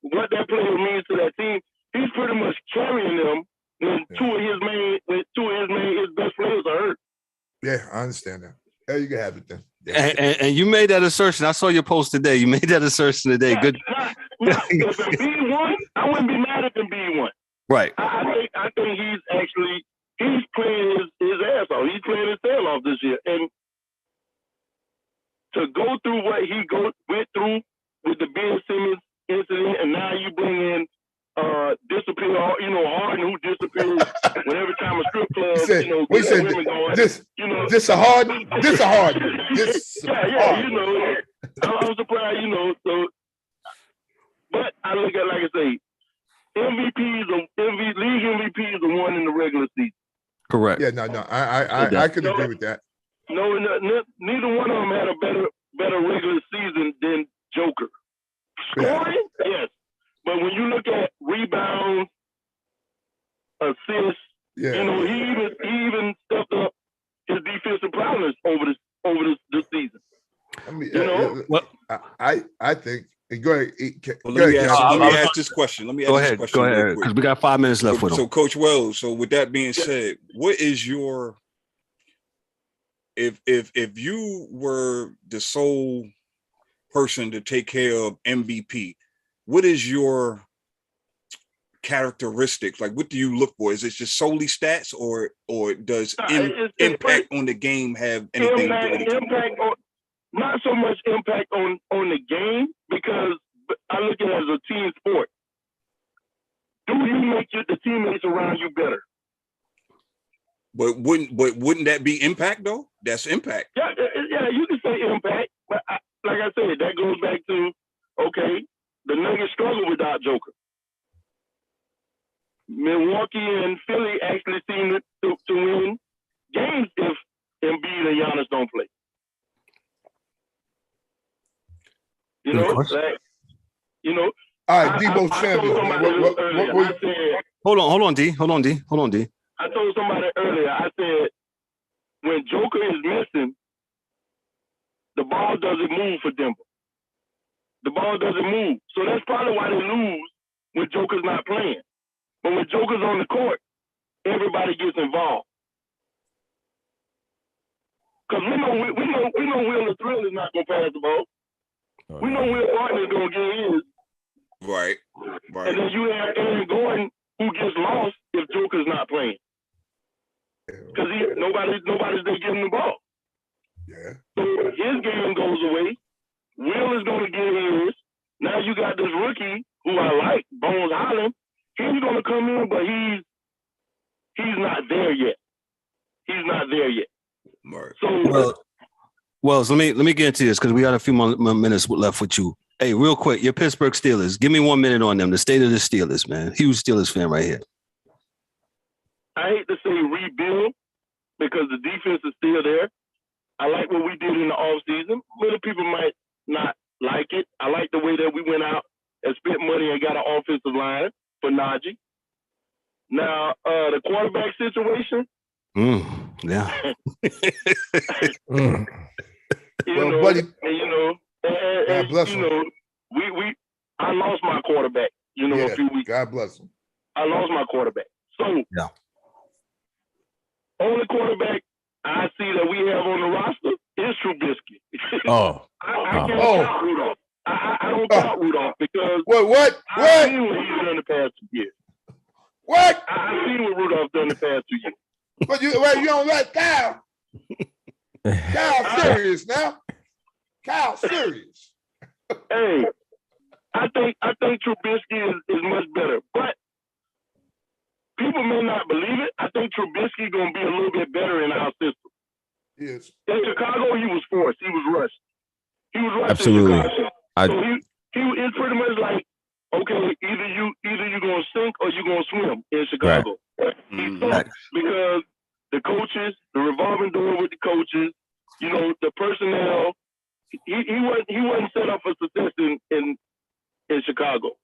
Speaker 6: What that player means to that team, he's pretty much carrying them when two of his best players are hurt.
Speaker 3: Yeah, I understand that. Yeah, you can have it then. Yeah.
Speaker 2: And you made that assertion. I saw your post today. You made that assertion today. Good.
Speaker 6: If Embiid won, I wouldn't be mad if Embiid won.
Speaker 2: Right.
Speaker 6: I think he's playing his ass off. He's playing his tail off this year. And to go through what he went through with the Ben Simmons incident, and now you bring in disappear, Harden, who disappears whenever time a strip club, women going.
Speaker 3: This a hard. I'm
Speaker 6: surprised, so. But I look at, like I say, league MVPs are won in the regular season.
Speaker 2: Correct.
Speaker 3: Yeah, no, I could agree with that.
Speaker 6: No, neither one of them had a better regular season than Joker. Scoring, yes. But when you look at rebounds, assists, he even stepped up his defensive prowess over this season.
Speaker 3: I mean, I think. Go ahead.
Speaker 5: Let me ask this question.
Speaker 2: Go ahead, because we got 5 minutes left with him.
Speaker 5: So, Coach Wells. So, with that being said, what is your if you were the sole person to take care of MVP, what is your characteristics? Like, what do you look for? Is it just solely stats, or does impact on the game have anything to do with it?
Speaker 6: Impact on, not so much impact on the game, because I look at it as a team sport. Do you make the teammates around you better?
Speaker 5: But wouldn't that be impact though? That's impact.
Speaker 6: Yeah, you can say impact, but like I said, that goes back to the Nuggets struggle without Joker. Milwaukee and Philly actually seem to win games if Embiid and Giannis don't play.
Speaker 3: All right, Deebo Samuels.
Speaker 2: Hold on, D.
Speaker 6: I told somebody earlier, I said, when Joker is missing, the ball doesn't move for Denver. The ball doesn't move. So that's probably why they lose when Joker's not playing. But when Joker's on the court, everybody gets involved. Because we know Will Thrill is not going to pass the ball. We know Will Barton is going to get his.
Speaker 5: Right.
Speaker 6: And then you have Aaron Gordon, who gets lost if Joker's not playing. Because nobody's there giving the ball.
Speaker 3: Yeah.
Speaker 6: So his game goes away. Will is going to get his. Now you got this rookie who I like, Bones Highland. He's going to come in, but he's not there yet.
Speaker 5: Right.
Speaker 6: So
Speaker 2: Wells, let me get into this because we got a few more minutes left with you. Hey, real quick, your Pittsburgh Steelers. Give me 1 minute on them. The state of the Steelers, man. Huge Steelers fan right here.
Speaker 6: I hate to say rebuild because the defense is still there. I like what we did in the offseason. Little people might situation.
Speaker 2: Yeah.
Speaker 3: Buddy,
Speaker 6: and,
Speaker 3: bless him.
Speaker 6: I lost my quarterback. A few weeks.
Speaker 3: God bless him.
Speaker 6: I lost my quarterback. So
Speaker 2: yeah.
Speaker 6: Only quarterback I see that we have on the roster is Trubisky. I can't count Rudolph. I don't count Rudolph because
Speaker 3: what?
Speaker 6: I've seen what he's done the past 2 years.
Speaker 3: What?
Speaker 6: I've seen what Rudolph done the past 2 years.
Speaker 3: But you don't like Kyle. Kyle serious now. Kyle serious.
Speaker 6: Hey, I think Trubisky is much better, but people may not believe it. I think Trubisky gonna be a little bit better in our system.
Speaker 3: Yes.
Speaker 6: In Chicago, he was forced. He was rushed. He was rushed.
Speaker 4: Absolutely.
Speaker 6: In Chicago. So it's pretty much like, okay, either you gonna sink or you gonna swim in Chicago. Right. Because the coaches, the revolving door with the coaches, the personnel. He wasn't set up for success in Chicago.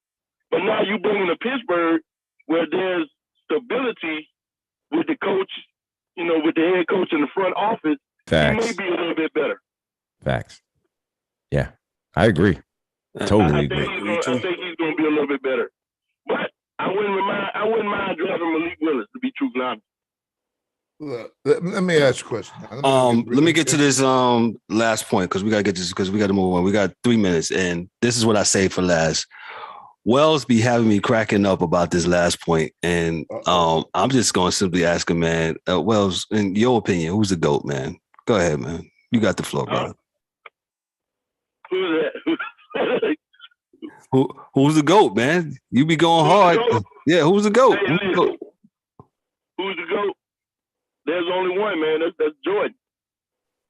Speaker 6: But now you bring him to Pittsburgh, where there's stability with the coach, with the head coach in the front office.
Speaker 4: Facts.
Speaker 6: He may be a little bit better.
Speaker 4: Facts. Yeah, I agree. Totally agree.
Speaker 6: I think he's going to be a little bit better. But I wouldn't mind drafting Malik Willis, to be truthfully honest.
Speaker 3: Look, let me ask you a question.
Speaker 2: Let me get to this last point because we got to get this because we got to move on. We got 3 minutes, and this is what I say for last. Wells be having me cracking up about this last point, and I'm just going to simply ask him, man. Wells, in your opinion, who's the GOAT, man? Go ahead, man. You got the floor, brother.
Speaker 6: Who's that?
Speaker 2: Who's the GOAT, man? You be going hard. Yeah, who's the GOAT?
Speaker 6: Hey, who's the GOAT? There's only one, man. That's Jordan.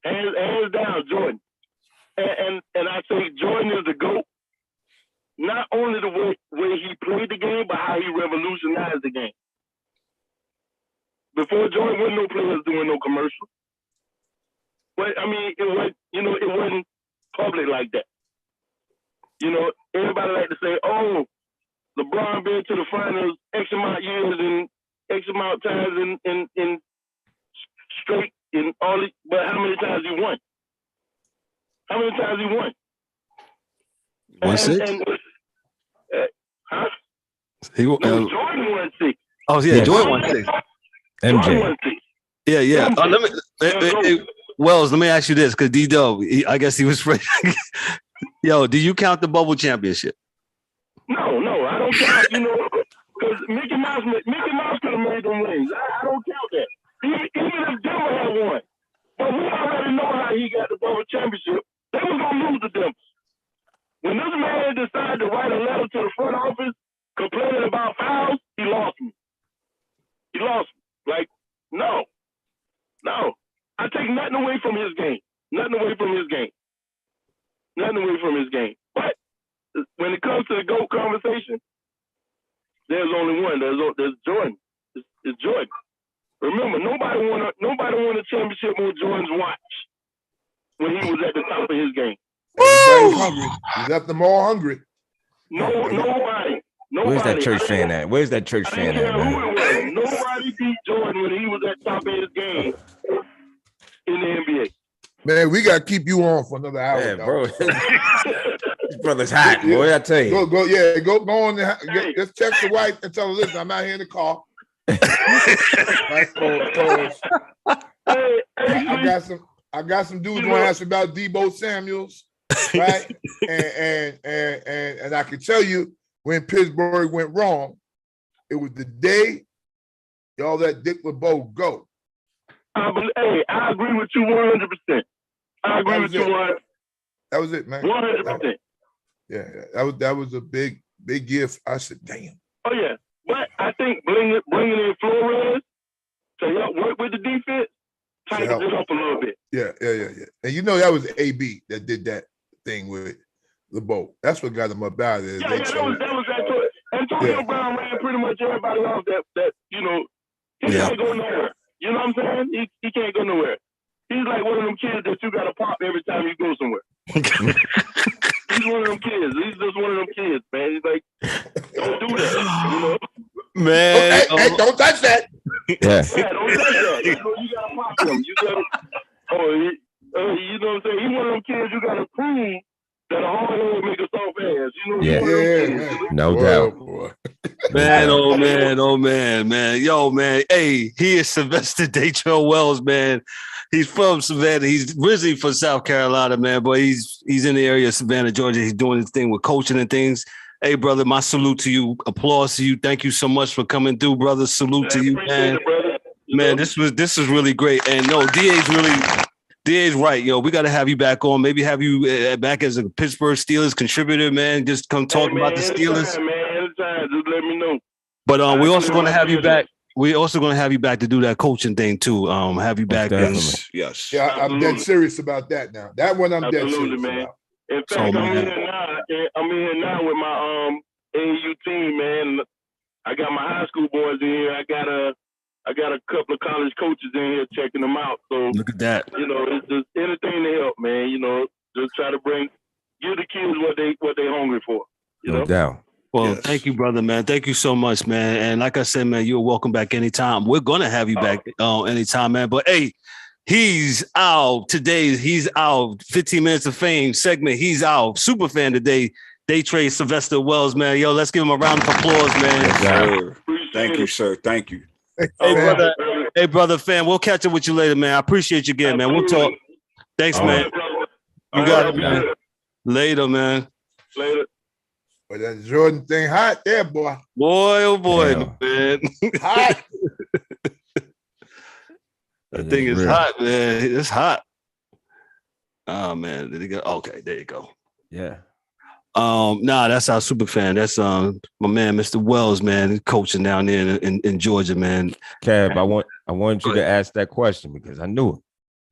Speaker 6: Hands down, Jordan. And I say Jordan is the GOAT. Not only the way he played the game, but how he revolutionized the game. Before Jordan, wasn't no players doing no commercial. But I mean, it wasn't public like that. Everybody like to say, "Oh, LeBron been to the finals X amount of years and X amount of times in straight in all it, but how many times he won? How many times he won?
Speaker 2: 1-6?
Speaker 6: Huh?
Speaker 2: Jordan
Speaker 6: won 6.
Speaker 2: Oh yeah, Jordan won 6.
Speaker 4: MJ.
Speaker 6: Jordan won 6.
Speaker 2: Yeah. Wells, let me ask you this, because D-Dubb, I guess he was afraid. Yo, do you count the bubble championship?
Speaker 6: No, I don't count. Because Mickey Mouse could have made them rings. I don't count that. Even if Denver had won, but we already know how he got the bubble championship. They was gonna lose to Denver. When this man decided to write a letter to the front office complaining about fouls, he lost me. Like, no. I take nothing away from his game. But when it comes to the GOAT conversation, there's only one. There's Jordan. It's Jordan. Remember, nobody won a championship on Jordan's watch when he was at the top of his game.
Speaker 3: Everybody's hungry. He left them all hungry.
Speaker 6: Nobody.
Speaker 4: Where's that church fan at? Where's that church fan at, man?
Speaker 6: Nobody beat Jordan when he was at top of his game in the NBA.
Speaker 3: Man, we gotta keep you on for another hour.
Speaker 4: Yeah, bro. This brother's hot, boy. I tell you.
Speaker 3: Go on. Just text the wife and tell her, listen, I'm out here in the car. I got some dudes want to ask about Deebo Samuels, right? and I can tell you when Pittsburgh went wrong, it was the day y'all let Dick LeBeau go.
Speaker 6: I agree with you 100%. I agree with you 100%.
Speaker 3: That was it, man.
Speaker 6: 100%.
Speaker 3: Yeah, that was a big gift. I said, damn.
Speaker 6: Oh yeah, but I think bringing in Flores to help work with the defense tightens it up a little bit.
Speaker 3: Yeah. And that was AB that did that thing with LeBeau. That's what got him up out of there.
Speaker 6: Yeah, that was that. Antonio Brown ran pretty much everybody off that he can't go nowhere. You know what I'm saying? He can't go nowhere. He's like one of them kids that you got to pop every time you go somewhere. He's one of them kids. He's just one of them kids, man. He's like, don't do that,
Speaker 2: Man.
Speaker 3: Hey, don't touch that.
Speaker 4: Yeah.
Speaker 6: Don't that. You know, you gotta pop him. You gotta. You know what I'm saying? He one of them kids you gotta prove that a hard head make a soft ass. You know,
Speaker 3: Yeah,
Speaker 4: no doubt.
Speaker 3: Boy.
Speaker 2: Man, oh man. Yo, man. Hey, he is Sylvester Datrell Wells, man. He's from Savannah. He's originally from South Carolina, man, but he's in the area of Savannah, Georgia. He's doing his thing with coaching and things. Hey, brother, my salute to you. Applause to you. Thank you so much for coming through, brother. Salute to you, man.
Speaker 6: It, brother.
Speaker 2: Man, this is really great. And no, DA's right, yo. We got to have you back on. Maybe have you back as a Pittsburgh Steelers contributor, man. Just come talk about the Steelers.
Speaker 6: Anytime, just let me know.
Speaker 2: But we're also going to have you back. We're also going to have you back to do that coaching thing too. Have you back?
Speaker 5: Yes.
Speaker 3: Yeah, I'm dead serious about that now. That one I'm dead serious
Speaker 6: man.
Speaker 3: about.
Speaker 6: In fact, I'm in now with my AAU team, man. I got my high school boys in here. I got a couple of college coaches in here checking them out. So
Speaker 2: look at that.
Speaker 6: You know, it's just anything to help, man. You know, just try to give the kids what they hungry for.
Speaker 4: No doubt.
Speaker 2: Well, Thank you, brother, man. Thank you so much, man. And like I said, man, you're welcome back anytime. We're gonna have you back anytime, man. But hey, he's out today. He's out. 15 Minutes of Fame segment. He's out. Super fan today. Day trade Sylvester Wells, man. Yo, let's give him a round of applause, man.
Speaker 5: Thank you, sir. Thank you.
Speaker 2: Hey, brother, fan. We'll catch up with you later, man. I appreciate you again, man. We'll talk. Thanks, man. You got it, man. Later, man.
Speaker 6: Later.
Speaker 3: But that Jordan thing hot there, boy.
Speaker 2: Boy, oh boy, man.
Speaker 3: Hot.
Speaker 2: That thing is hot, man. It's hot. Oh man, did he go? Okay, there you go.
Speaker 4: Yeah.
Speaker 2: That's our super fan. That's my man, Mr. Wells, man, coaching down there in Georgia, man.
Speaker 4: Kev, I wanted you to ask that question because I knew it.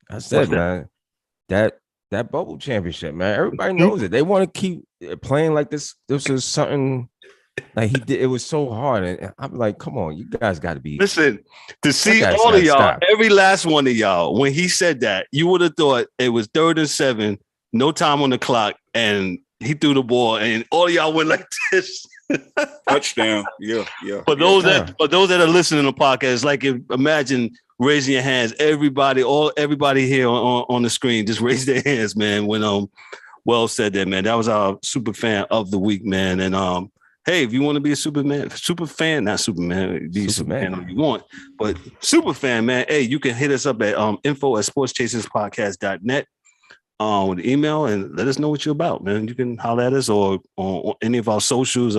Speaker 4: I said, man, that bubble championship, man, everybody knows it. They want to keep playing like this. This is something like he did. It was so hard, and I'm like, come on, you guys got to be.
Speaker 2: Listen, to see all of y'all, every last one of y'all, when he said that, you would have thought it was 3rd and 7, no time on the clock, and he threw the ball, and all of y'all went like this.
Speaker 5: Touchdown. Yeah.
Speaker 2: For those that are listening to the podcast, like imagine raising your hands. Everybody here on the screen, just raise their hands, man. When Wells said that, man, that was our super fan of the week, man. And hey, if you want to be a super fan, not Superman, be a super fan if you want, but super fan, man. Hey, you can hit us up at info@sportschaserspodcast.net. With the email and let us know what you're about, man. You can holler at us or on any of our socials,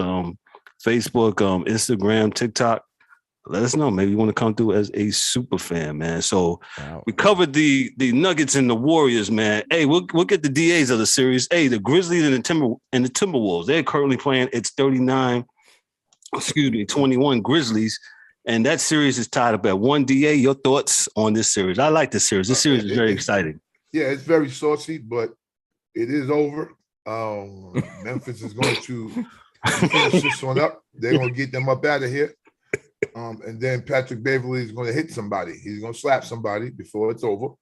Speaker 2: Facebook, Instagram, TikTok. Let us know. Maybe you want to come through as a super fan, man. So we covered the Nuggets and the Warriors, man. Hey, we'll get the DAs of the series. Hey, the Grizzlies and the Timberwolves. They're currently playing. It's 21 Grizzlies. And that series is tied up at 1 DA. Your thoughts on this series? I like this series. This series is very exciting.
Speaker 3: Yeah, it's very saucy, but it is over. Memphis is going to finish this one up. They're going to get them up out of here. And then Patrick Beverly is going to hit somebody. He's going to slap somebody before it's over.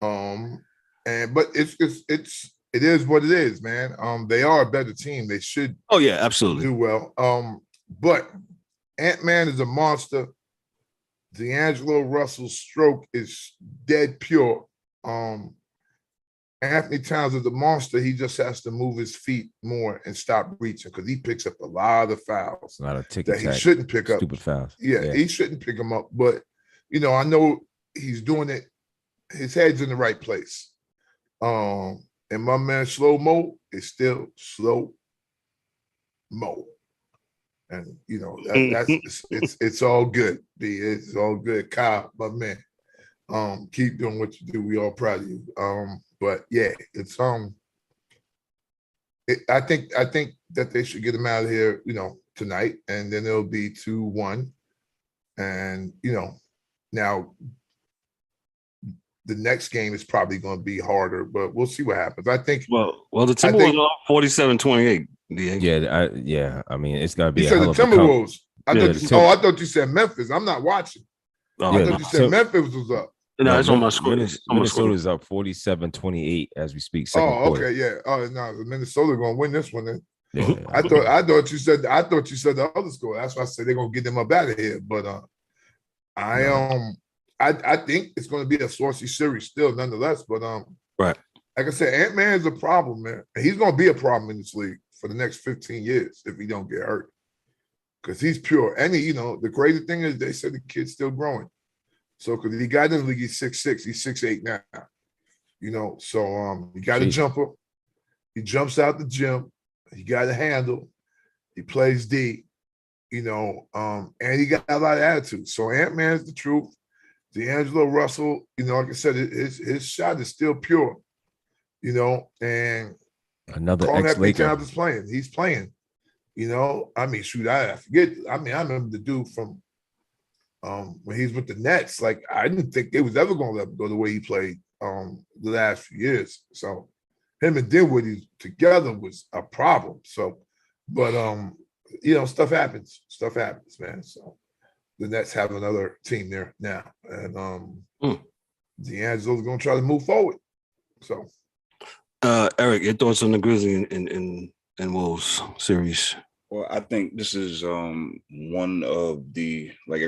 Speaker 3: But it is what it is, man. They are a better team. They should.
Speaker 2: Oh yeah, absolutely
Speaker 3: do well. But Ant-Man is a monster. D'Angelo Russell's stroke is dead pure. Anthony Towns is a monster. He just has to move his feet more and stop reaching because he picks up a lot of fouls
Speaker 4: that
Speaker 3: he shouldn't pick up.
Speaker 4: Stupid fouls.
Speaker 3: Yeah, he shouldn't pick them up. But I know he's doing it. His head's in the right place. And my man Slow Mo is still Slow Mo. And it's all good. It's all good. Kyle, my man. Keep doing what you do. We all proud of you. But yeah, it's I think that they should get him out of here, tonight, and then it'll be 2-1. And now the next game is probably going to be harder, but we'll see what happens. I think.
Speaker 2: Well, the Timberwolves are 47-28.
Speaker 4: Yeah. I mean, it's gonna be.
Speaker 3: You said the Timberwolves. I thought you said Memphis. I'm not watching. I thought you said Memphis was up.
Speaker 2: No, it's on my screen.
Speaker 4: Minnesota's up 47-28 as we speak.
Speaker 3: Okay, yeah. Oh no, Minnesota gonna win this one then. Yeah. I thought you said the other score. That's why I said they're gonna get them up out of here. But I think it's going to be a saucy series still, nonetheless. But
Speaker 2: right.
Speaker 3: Like I said, Ant-Man is a problem, man. And he's going to be a problem in this league for the next 15 years if he don't get hurt. Because he's pure. And the crazy thing is they said the kid's still growing. So because he got in the league, he's 6'6", he's 6'8" now. So he got a jumper. He jumps out the gym. He got a handle. He plays D, and he got a lot of attitude. So Ant-Man is the truth. D'Angelo Russell, like I said, his shot is still pure, and
Speaker 4: another
Speaker 3: Carl Anthony
Speaker 4: ex-Laker.
Speaker 3: Towns is playing. He's playing. Shoot, I forget. I remember the dude from when he's with the Nets. Like, I didn't think they was ever going to let him go the way he played the last few years. So him and Dinwiddie together was a problem. So, but stuff happens. Stuff happens, man. So the Nets have another team there now, and D'Angelo's going to try to move forward. So,
Speaker 2: Eric, your thoughts on the Grizzlies and Wolves series?
Speaker 5: Well, I think this is one of the, like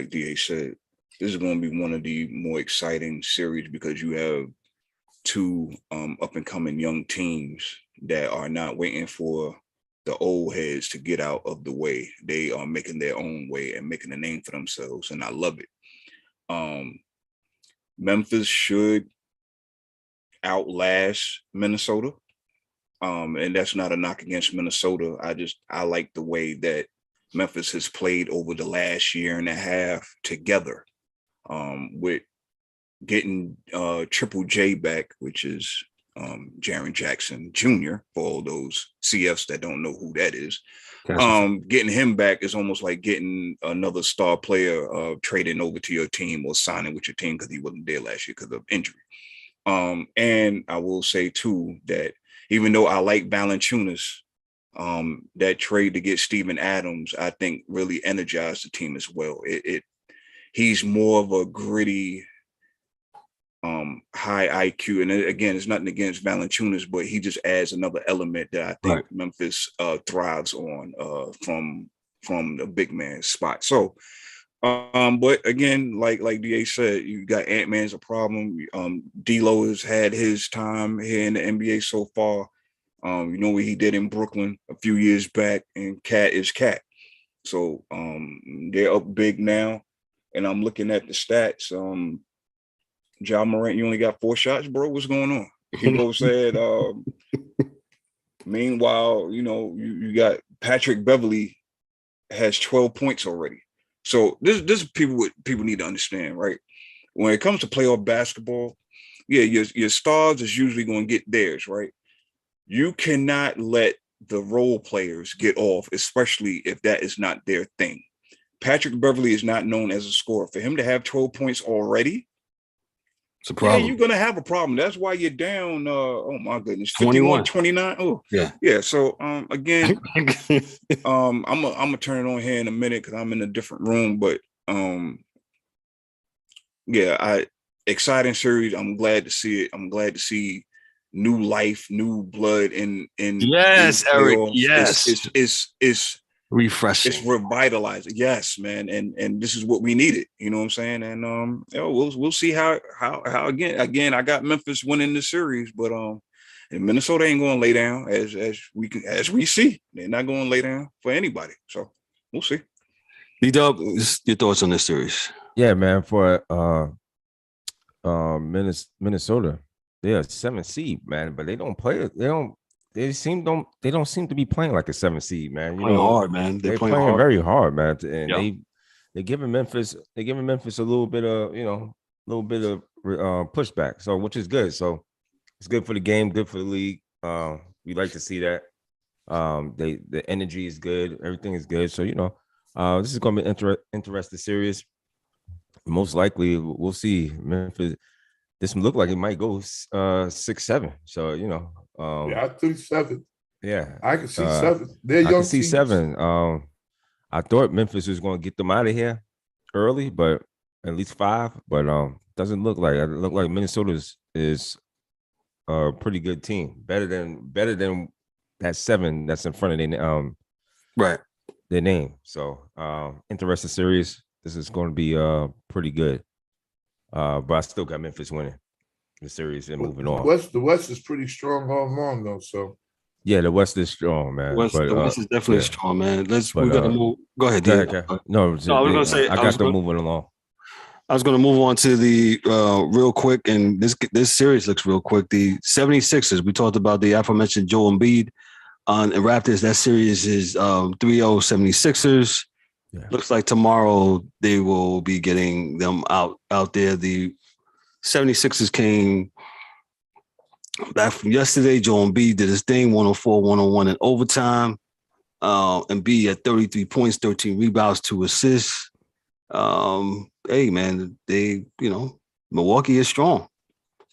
Speaker 5: DA said, this is going to be one of the more exciting series because you have two up-and-coming young teams that are not waiting for the old heads to get out of the way. They are making their own way and making a name for themselves, and I love it. Memphis should outlast Minnesota. And that's not a knock against Minnesota. I like the way that Memphis has played over the last year and a half together, with getting Triple J back, which is Jaren Jackson Jr. for all those CFs that don't know who that is. Getting him back is almost like getting another star player trading over to your team or signing with your team because he wasn't there last year because of injury. And I will say too that even though I like Valanciunas, that trade to get Steven Adams, I think really energized the team as well. He's more of a gritty, high IQ. And again, it's nothing against Valanciunas, but he just adds another element that I think Memphis thrives on from the big man spot. So, but again, like DA said, you got Ant-Man's a problem. D-Lo has had his time here in the NBA so far. What he did in Brooklyn a few years back, and Cat is Cat. So they're up big now. And I'm looking at the stats. Ja Morant, you only got 4 shots, bro. What's going on? People said, meanwhile, you got Patrick Beverly has 12 points already. So this people need to understand, right? When it comes to playoff basketball, your stars is usually going to get theirs, right? You cannot let the role players get off, especially if that is not their thing. Patrick Beverly is not known as a scorer. For him to have 12 points already,
Speaker 2: it's a problem.
Speaker 5: Yeah, you're going to have a problem. That's why you're down, oh my goodness,
Speaker 2: 21,
Speaker 5: 29. Oh, yeah. Yeah, so again, I'm going to turn it on here in a minute because I'm in a different room. But exciting series. I'm glad to see it. I'm glad to see new life, new blood in
Speaker 2: yes, Eric. Yes,
Speaker 5: it's
Speaker 2: refreshing.
Speaker 5: It's revitalizing. Yes, man, and this is what we needed. You know what I'm saying? And we'll see how again. I got Memphis winning the series, but and Minnesota ain't going to lay down as we see. They're not going to lay down for anybody. So we'll see.
Speaker 2: D-Dubb, your thoughts on this series?
Speaker 4: Yeah, man. For Minnesota, they're a 7th seed, man, but they don't play. They don't seem to be playing like a 7th seed, man.
Speaker 2: Playing hard, man.
Speaker 4: They're playing hard. Very hard, man. And they're giving Memphis a little bit of pushback. So which is good. So it's good for the game, good for the league. We like to see that. The energy is good, everything is good. So this is going to be interesting series. Most likely, we'll see Memphis. This look like it might go 6-7. So
Speaker 3: I think 7.
Speaker 4: Yeah,
Speaker 3: I can see 7. They're young. I can
Speaker 4: see
Speaker 3: teams.
Speaker 4: 7. I thought Memphis was going to get them out of here early, but at least 5. But doesn't look like it. It look like Minnesota is a pretty good team, better than that 7 that's in front of their name. So interesting series. This is going to be pretty good. But I still got Memphis winning the series and moving on.
Speaker 3: The West is pretty strong all along, though. So
Speaker 4: yeah, the West is strong, man.
Speaker 2: The West is definitely strong, man. We gotta move. Go ahead,
Speaker 4: Go
Speaker 2: Diego.
Speaker 4: ahead. No, I was gonna say I got them moving along.
Speaker 2: I was going to move on to the real quick, and this series looks real quick. The 76ers, we talked about the aforementioned Joel Embiid and Raptors. That series is 3-0 76ers. Yeah. Looks like tomorrow they will be getting them out there. The 76ers came back from yesterday. Joel Embiid did his thing, 104-101 in overtime. Embiid at 33 points, 13 rebounds, 2 assists. Hey man, Milwaukee is strong.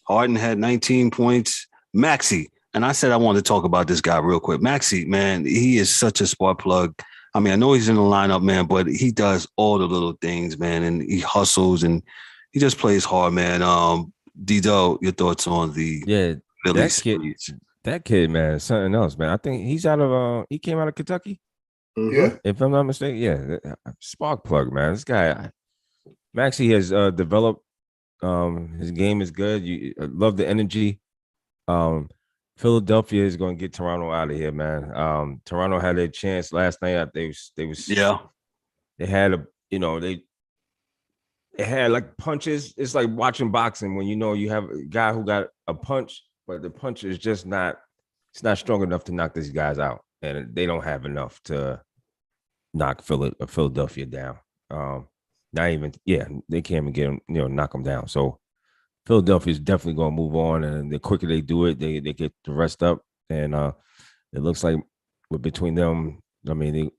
Speaker 2: Harden had 19 points. Maxey, and I said I wanted to talk about this guy real quick. Maxey, man, he is such a spark plug. I mean, I know he's in the lineup, man, but he does all the little things, man, and he hustles and he just plays hard, man. D-Dubb, your thoughts on the Phillies?
Speaker 4: That kid, man, is something else, man. I think he's he came out of Kentucky.
Speaker 3: Yeah,
Speaker 4: if I'm not mistaken, yeah, spark plug, man. This guy, Maxey has developed. His game is good. I love the energy. Philadelphia is going to get Toronto out of here, man. Toronto had a chance last night. They had they had like punches. It's like watching boxing when you have a guy who got a punch, but the punch is just not. It's not strong enough to knock these guys out. And they don't have enough to knock Philadelphia down. Not even, they can't even get them, knock them down. So Philadelphia is definitely going to move on, and the quicker they do it, they get the rest up. And it looks like between them, I mean,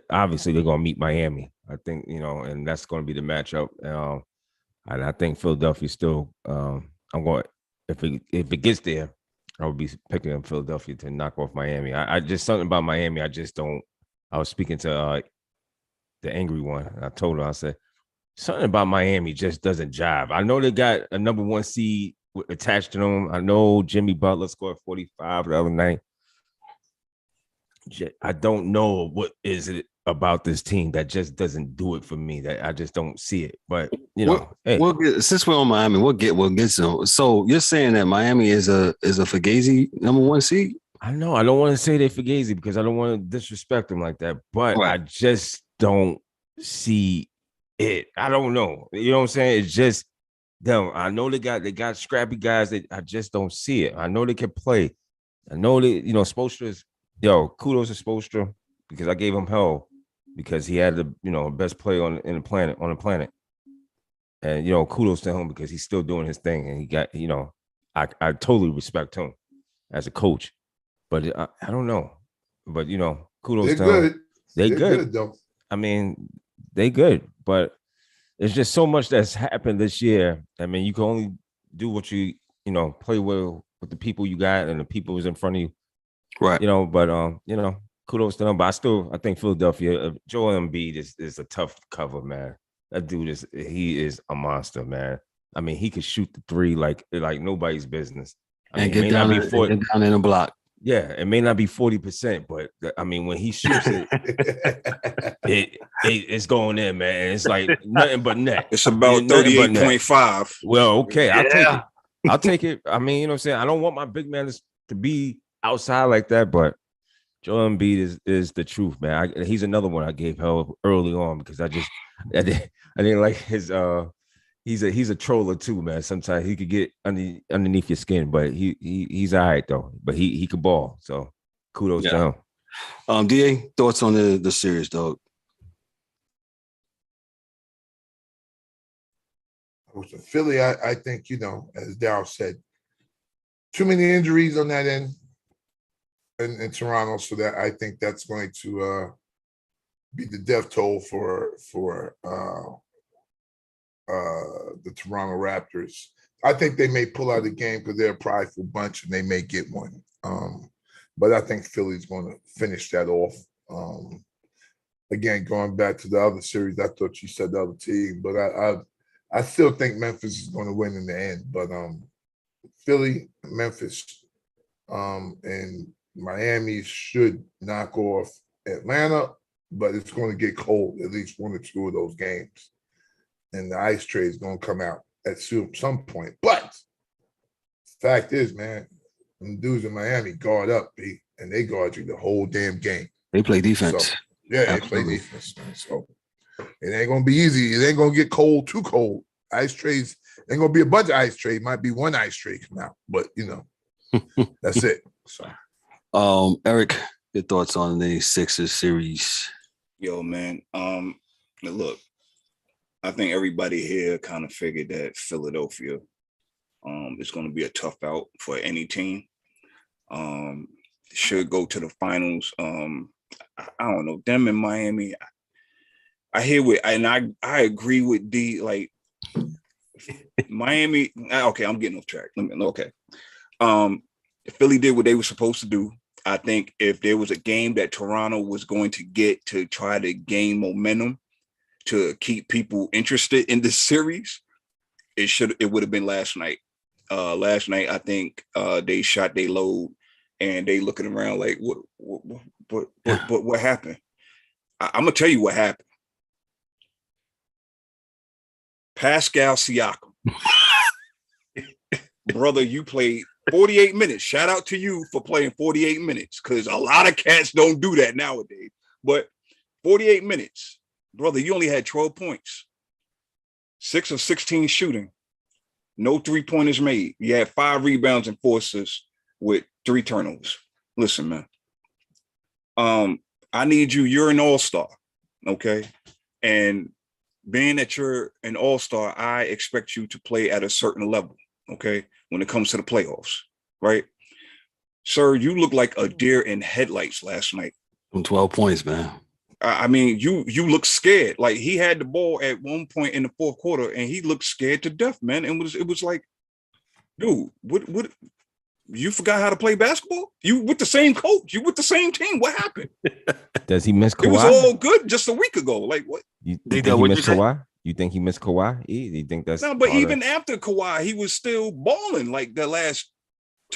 Speaker 4: obviously they're going to meet Miami. I think and that's going to be the matchup. And I think Philadelphia still. I'm going if it gets there. I would be picking up Philadelphia to knock off Miami. I just something about Miami. I just don't. I was speaking to the angry one. And I told her, I said, something about Miami just doesn't jive. I know they got a number 1 seed attached to them. I know Jimmy Butler scored 45 the other night. I don't know what is it about this team that just doesn't do it for me. That I just don't see it. But
Speaker 2: since we're on Miami, we'll get some. So you're saying that Miami is a Fugazi number 1 seed?
Speaker 4: I know. I don't want to say they Fugazi because I don't want to disrespect them like that. But right. I just don't see it. I don't know. You know what I'm saying? It's just them. I know they got scrappy guys that I just don't see it. I know they can play. I know they, Spoelstra is, kudos to Spoelstra because I gave him hell because he had the, best play on the planet. And, kudos to him because he's still doing his thing. And he got, I totally respect him as a coach. But I don't know. But, kudos to him. They're good though. I mean, they good. But there's just so much that's happened this year. I mean, you can only do what you, play with the people you got and the people who's in front of you.
Speaker 2: Right.
Speaker 4: But, kudos to them. But I think Philadelphia, Joel Embiid is a tough cover, man. That dude he is a monster, man. I mean, he can shoot the 3 like nobody's business.
Speaker 2: And get down in the block.
Speaker 4: Yeah, it may not be 40%, but I mean, when he shoots it, it's going in, man. It's like nothing but net.
Speaker 5: It's about 38.5.
Speaker 4: Well, okay, I'll take it. I mean, you know what I'm saying? I don't want my big man to be outside like that, but Joel Embiid is the truth, man. He's another one I gave hell early on because I didn't like his he's a troller too, man. Sometimes he could get underneath your skin, but he's all right though. But he could ball. So kudos to him.
Speaker 2: DA, thoughts on the series, dog?
Speaker 3: Philly, I think, as Darryl said, too many injuries on that end in Toronto, so that I think that's going to be the death toll for the Toronto Raptors. I think they may pull out the game because they're a prideful bunch and they may get one. But I think Philly's going to finish that off. Again, going back to the other series, I thought you said the other team, but I still think Memphis is going to win in the end. But Philly, Memphis, and Miami should knock off Atlanta, but it's going to get cold at least 1 or 2 of those games. And the ice trade is going to come out. at some point. But fact is, man, them dudes in Miami guard up, B, and they guard you the whole damn game.
Speaker 2: They play defense.
Speaker 3: So, yeah, absolutely. They play defense, man. So it ain't gonna be easy. It ain't gonna get too cold. Ice trades ain't gonna be a bunch of ice trade. Might be one ice trade come out, but that's it. So,
Speaker 2: Eric, your thoughts on the Sixers series?
Speaker 5: Yo, man. Look, I think everybody here kind of figured that Philadelphia is going to be a tough out for any team. Should go to the finals. I don't know. Them in Miami, I hear with, and I agree with D. Like Miami. Okay, I'm getting off track. Okay. Philly did what they were supposed to do. I think if there was a game that Toronto was going to get to try to gain momentum to keep people interested in this series, it would have been last night. Last night, I think they shot their load and they looking around like, what happened? I'm gonna tell you what happened. Pascal Siakam, brother, you played 48 minutes. Shout out to you for playing 48 minutes, because a lot of cats don't do that nowadays. But 48 minutes, brother, you only had 12 points, 6 of 16 shooting, no 3-pointers made. You had 5 rebounds and 4 assists with 3 turnovers. Listen, man, I need you. You're an all-star, okay? And being that you're an all-star, I expect you to play at a certain level, okay, when it comes to the playoffs, right? Sir, you look like a deer in headlights last night.
Speaker 2: 12 points, man.
Speaker 5: I mean, you look scared. Like, he had the ball at one point in the fourth quarter, and he looked scared to death, man. And it was like, dude, what? You forgot how to play basketball? You with the same coach? You with the same team? What happened?
Speaker 4: Does he miss Kawhi?
Speaker 5: It was all good just a week ago. Like, what?
Speaker 4: You think he missed Kawhi? You think he missed Kawhi? You think that's
Speaker 5: no? But even after Kawhi, he was still balling like the last.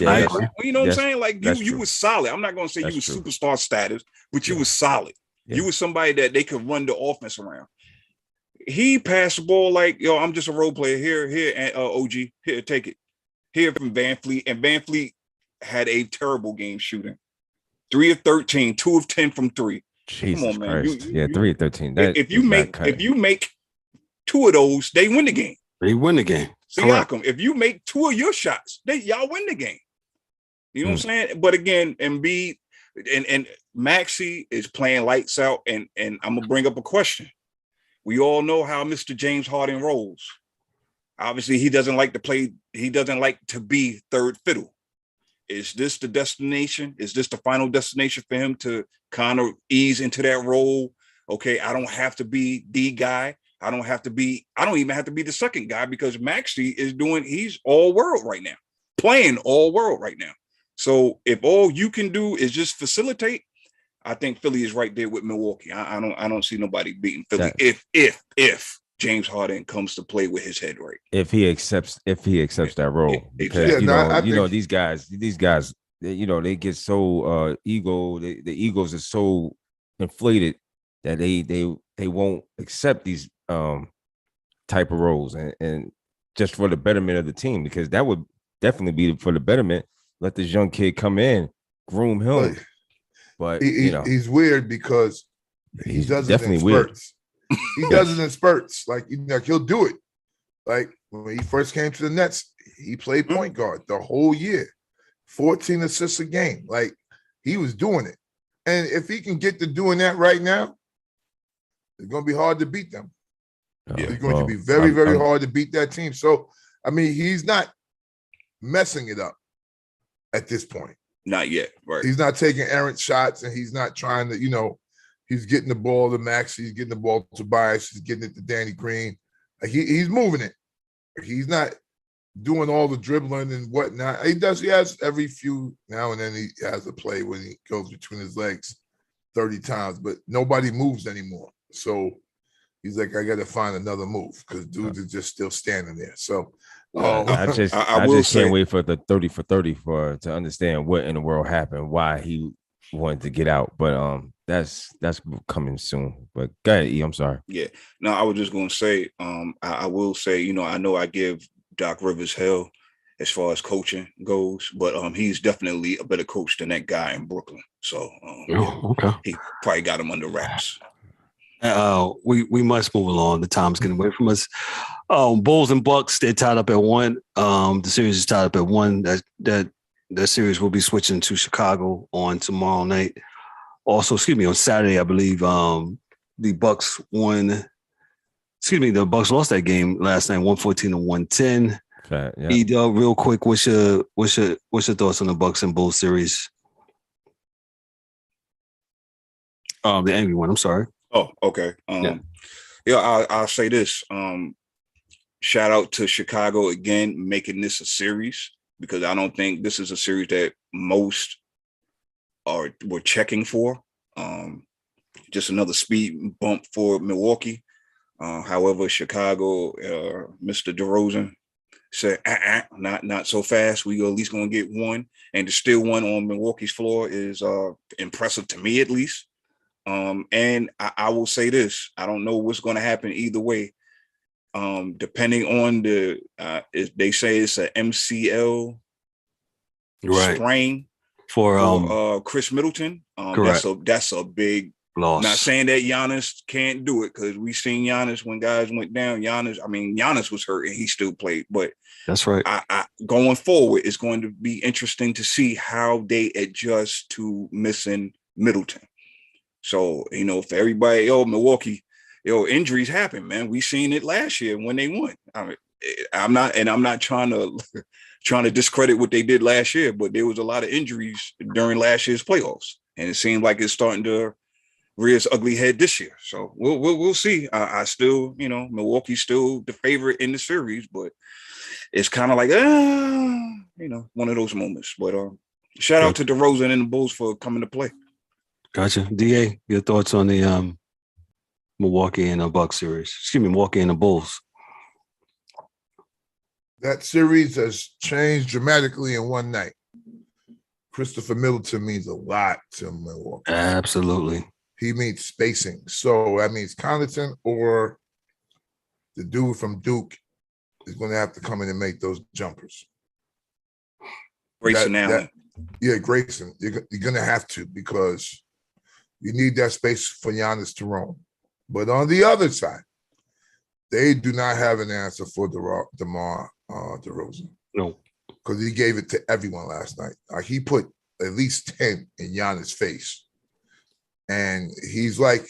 Speaker 5: You know what I'm saying? Like you was solid. I'm not gonna say you was superstar status, but you was solid. Yeah. You was somebody that they could run the offense around. He passed the ball like, yo, I'm just a role player here, and OG, here, take it. Here from Van Fleet, and Van Fleet had a terrible game shooting. 3 of 13, 2 of 10 from 3.
Speaker 4: Jesus Come on, man. You, 3 of 13.
Speaker 5: If you make 2 of those, they win the game.
Speaker 2: They win the game.
Speaker 5: Siakam, if you make 2 of your shots, y'all win the game. You know what I'm saying? But again, Embiid and Maxey is playing lights out, and I'm gonna bring up a question. We all know how Mr. James Harden rolls. Obviously, he doesn't like to play. He doesn't like to be third fiddle. Is this the destination? Is this the final destination for him to kind of ease into that role? Okay, I don't have to be the guy. I don't even have to be the second guy, because Maxey he's all world right now, playing all world right now. So if all you can do is just facilitate, I think Philly is right there with Milwaukee. I don't see nobody beating Philly if James Harden comes to play with his head right.
Speaker 4: If he accepts that role, because these guys, they get so ego. The egos are so inflated that they won't accept these type of roles, and just for the betterment of the team, because that would definitely be for the betterment. Let this young kid come in, groom him. But
Speaker 3: he's weird because he does it in spurts. He does it in spurts. Like, he'll do it. Like when he first came to the Nets, he played point guard the whole year, 14 assists a game. Like, he was doing it. And if he can get to doing that right now, it's going to be hard to beat them. It's going to be very, very hard to beat that team. So, I mean, he's not messing it up at this point.
Speaker 5: Not yet, right?
Speaker 3: He's not taking errant shots, and he's not trying to, he's getting the ball to Max, he's getting the ball to Tobias, he's getting it to Danny Green. Like, he's moving it. He's not doing all the dribbling and whatnot. He has every few now and then he has a play when he goes between his legs 30 times, but nobody moves anymore. So he's like, I got to find another move, because dudes are just still standing there. So
Speaker 4: I just can't wait for the 30 for 30 to understand what in the world happened, why he wanted to get out, but that's coming soon. But go ahead, E. I'm sorry.
Speaker 5: Yeah. No, I was just gonna say, I will say, I know I give Doc Rivers hell as far as coaching goes, but he's definitely a better coach than that guy in Brooklyn. So
Speaker 2: Okay.
Speaker 5: He probably got him under wraps.
Speaker 2: We must move along. The time's getting away from us. Bulls and Bucks, they're tied up at 1. The series is tied up at 1. That series will be switching to Chicago on tomorrow night. Also, on Saturday, I believe the Bucks won. The Bucks lost that game last night, 114-110.
Speaker 4: Right, yeah.
Speaker 2: D-Dubb, real quick, what's your thoughts on the Bucks and Bulls series? The angry one. I'm sorry.
Speaker 5: Oh, okay. I'll say this. Shout out to Chicago again, making this a series, because I don't think this is a series that most were checking for. Just another speed bump for Milwaukee. However, Chicago, Mr. DeRozan said, not so fast. We at least gonna get one, and to steal one on Milwaukee's floor is impressive to me, at least. And I will say this: I don't know what's going to happen either way. Depending on they say it's a MCL sprain for Chris Middleton. That's a big
Speaker 2: loss.
Speaker 5: Not saying that Giannis can't do it, because we seen Giannis when guys went down. Giannis was hurt and he still played. But
Speaker 2: that's right.
Speaker 5: I going forward, it's going to be interesting to see how they adjust to missing Middleton. So, for everybody, Milwaukee, injuries happen, man. We seen it last year when they won. I'm not trying to discredit what they did last year, but there was a lot of injuries during last year's playoffs, and it seemed like it's starting to rear its ugly head this year. So we'll see. I still, Milwaukee's still the favorite in the series, but it's kind of like, one of those moments. But shout out to DeRozan and the Bulls for coming to play.
Speaker 2: Gotcha. DA, your thoughts on the Milwaukee and the Bucks series? Milwaukee and the Bulls.
Speaker 3: That series has changed dramatically in one night. Christopher Middleton means a lot to Milwaukee.
Speaker 2: Absolutely.
Speaker 3: He means spacing. So that means Connaughton or the dude from Duke is going to have to come in and make those jumpers.
Speaker 5: Grayson Allen.
Speaker 3: Yeah, Grayson. You're going to have to, because you need that space for Giannis to roam. But on the other side, they do not have an answer for DeMar DeRozan.
Speaker 2: No.
Speaker 3: Because he gave it to everyone last night. He put at least 10 in Giannis' face. And he's like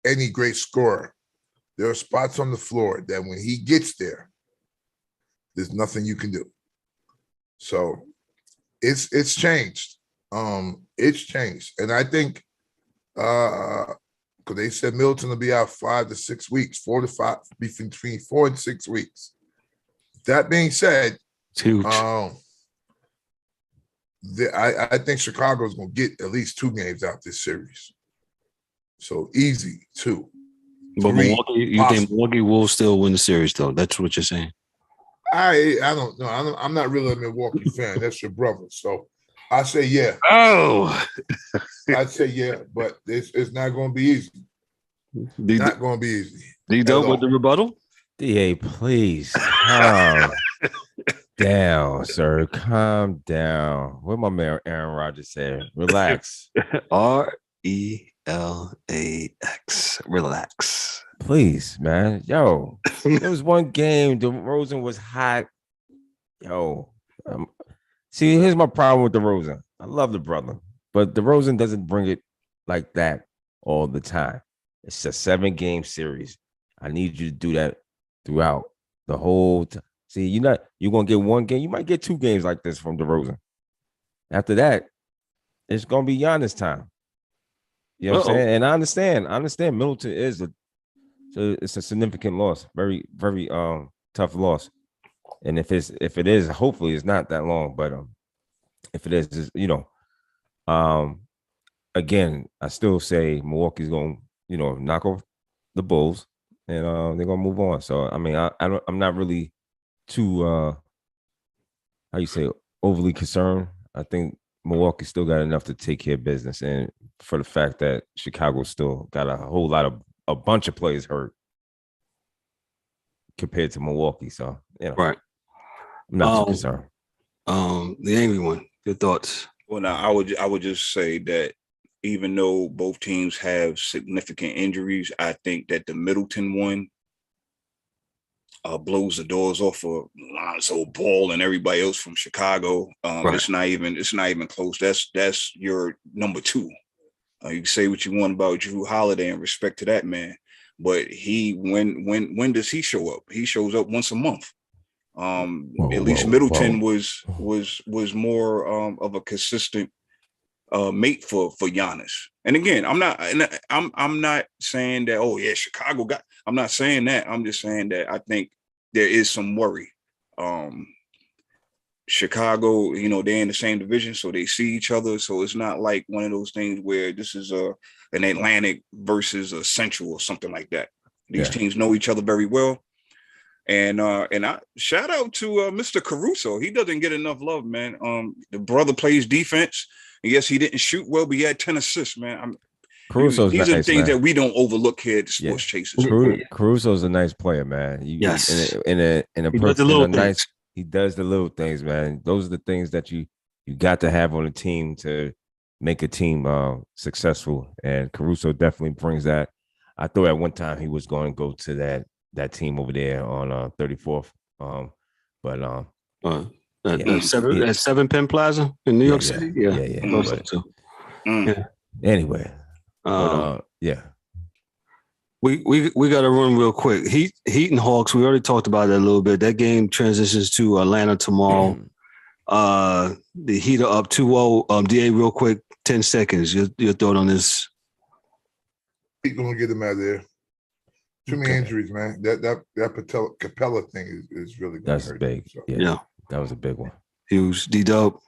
Speaker 3: any great scorer. There are spots on the floor that when he gets there, there's nothing you can do. So it's changed. It's changed. And I think because they said Middleton will be out 5 to 6 weeks, 4 to 5, between 4 and 6 weeks. That being said,
Speaker 2: it's huge.
Speaker 3: I think Chicago is going to get at least 2 games out this series. So easy, 2.
Speaker 2: But Milwaukee, think Milwaukee will still win the series, though? That's what you're saying?
Speaker 3: I don't know. I'm not really a Milwaukee fan. That's your brother. So I say yeah.
Speaker 2: Oh.
Speaker 3: I'd say yeah, but it's not going to be easy. Not going to be easy.
Speaker 2: D-Dubb with the rebuttal?
Speaker 4: DA, please calm down, sir. Calm down. What my man Aaron Rodgers said. Relax.
Speaker 2: RELAX. Relax.
Speaker 4: Please, man. Yo, there was one game. DeRozan was hot. Yo, see, here's my problem with DeRozan. I love the brother, but DeRozan doesn't bring it like that all the time. It's a 7-game series. I need you to do that throughout the whole time. See, you're going to get 1 game. You might get 2 games like this from DeRozan. After that, it's going to be Giannis time. You know what I'm saying? And I understand Middleton is it's a significant loss. Very, very tough loss. And if it is, hopefully it's not that long. But if it is, again, I still say Milwaukee's going to, knock off the Bulls, and they're gonna move on. So I mean, I'm not really too overly concerned. I think Milwaukee still got enough to take care of business, and for the fact that Chicago still got a bunch of players hurt compared to Milwaukee, so
Speaker 2: right.
Speaker 4: I'm not too concerned.
Speaker 2: The angry one. Your thoughts?
Speaker 5: Well, now I would just say that even though both teams have significant injuries, I think that the Middleton one blows the doors off of Lonzo Ball and everybody else from Chicago.
Speaker 2: Right.
Speaker 5: It's not even close. That's your number two. You can say what you want about Drew Holiday and respect to that man, but when does he show up? He shows up once a month. At least Middleton was more of a consistent mate for Giannis. And again, I'm not saying that, oh yeah, Chicago got, I'm not saying that. I'm just saying that I think there is some worry. Chicago, they're in the same division, so they see each other. So it's not like one of those things where this is an Atlantic versus a Central or something like that. These teams know each other very well. And I shout out to Mr. Caruso. He doesn't get enough love, man. The brother plays defense. Yes, he didn't shoot well, but he had 10 assists, man.
Speaker 4: Caruso's
Speaker 5: these
Speaker 4: nice,
Speaker 5: are the things
Speaker 4: man.
Speaker 5: that we don't overlook here at the Sports Chasers.
Speaker 4: Caruso's a nice player, man.
Speaker 2: Yes.
Speaker 4: He does the little things, man. Those are the things that you got to have on a team to make a team successful. And Caruso definitely brings that. I thought at one time he was going to go to that team over there on 34th.
Speaker 2: At 7 Penn Plaza in New York City.
Speaker 4: Anyway,
Speaker 2: we got to run real quick. Heat and Hawks. We already talked about that a little bit. That game transitions to Atlanta tomorrow. The Heat are up 2-0. Da, real quick, 10 seconds. Your thought on this?
Speaker 3: He's gonna get them out of there. Too many injuries, man. That Capella thing is really going to hurt.
Speaker 4: Big.
Speaker 3: So.
Speaker 4: Yeah, that was a big one.
Speaker 2: Huge. D-Dubb.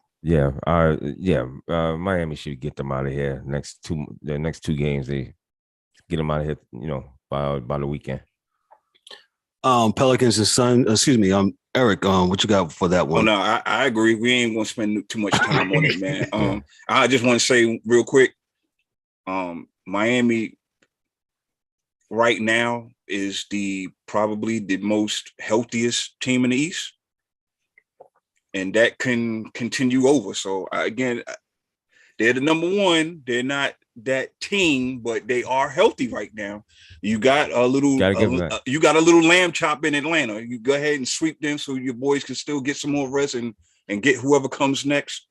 Speaker 4: Miami should get them out of here. The next two games, they get them out of here. By the weekend.
Speaker 2: Pelicans and Sun. Excuse me. Eric. What you got for that one?
Speaker 5: Oh no, I agree. We ain't gonna spend too much time on it, man. I just want to say real quick. Miami right now is probably the most healthiest team in the East, and that can continue over. So again, they're the number one. They're not that team, but they are healthy right now. You got a little lamb chop in Atlanta. You go ahead and sweep them so your boys can still get some more rest and get whoever comes next.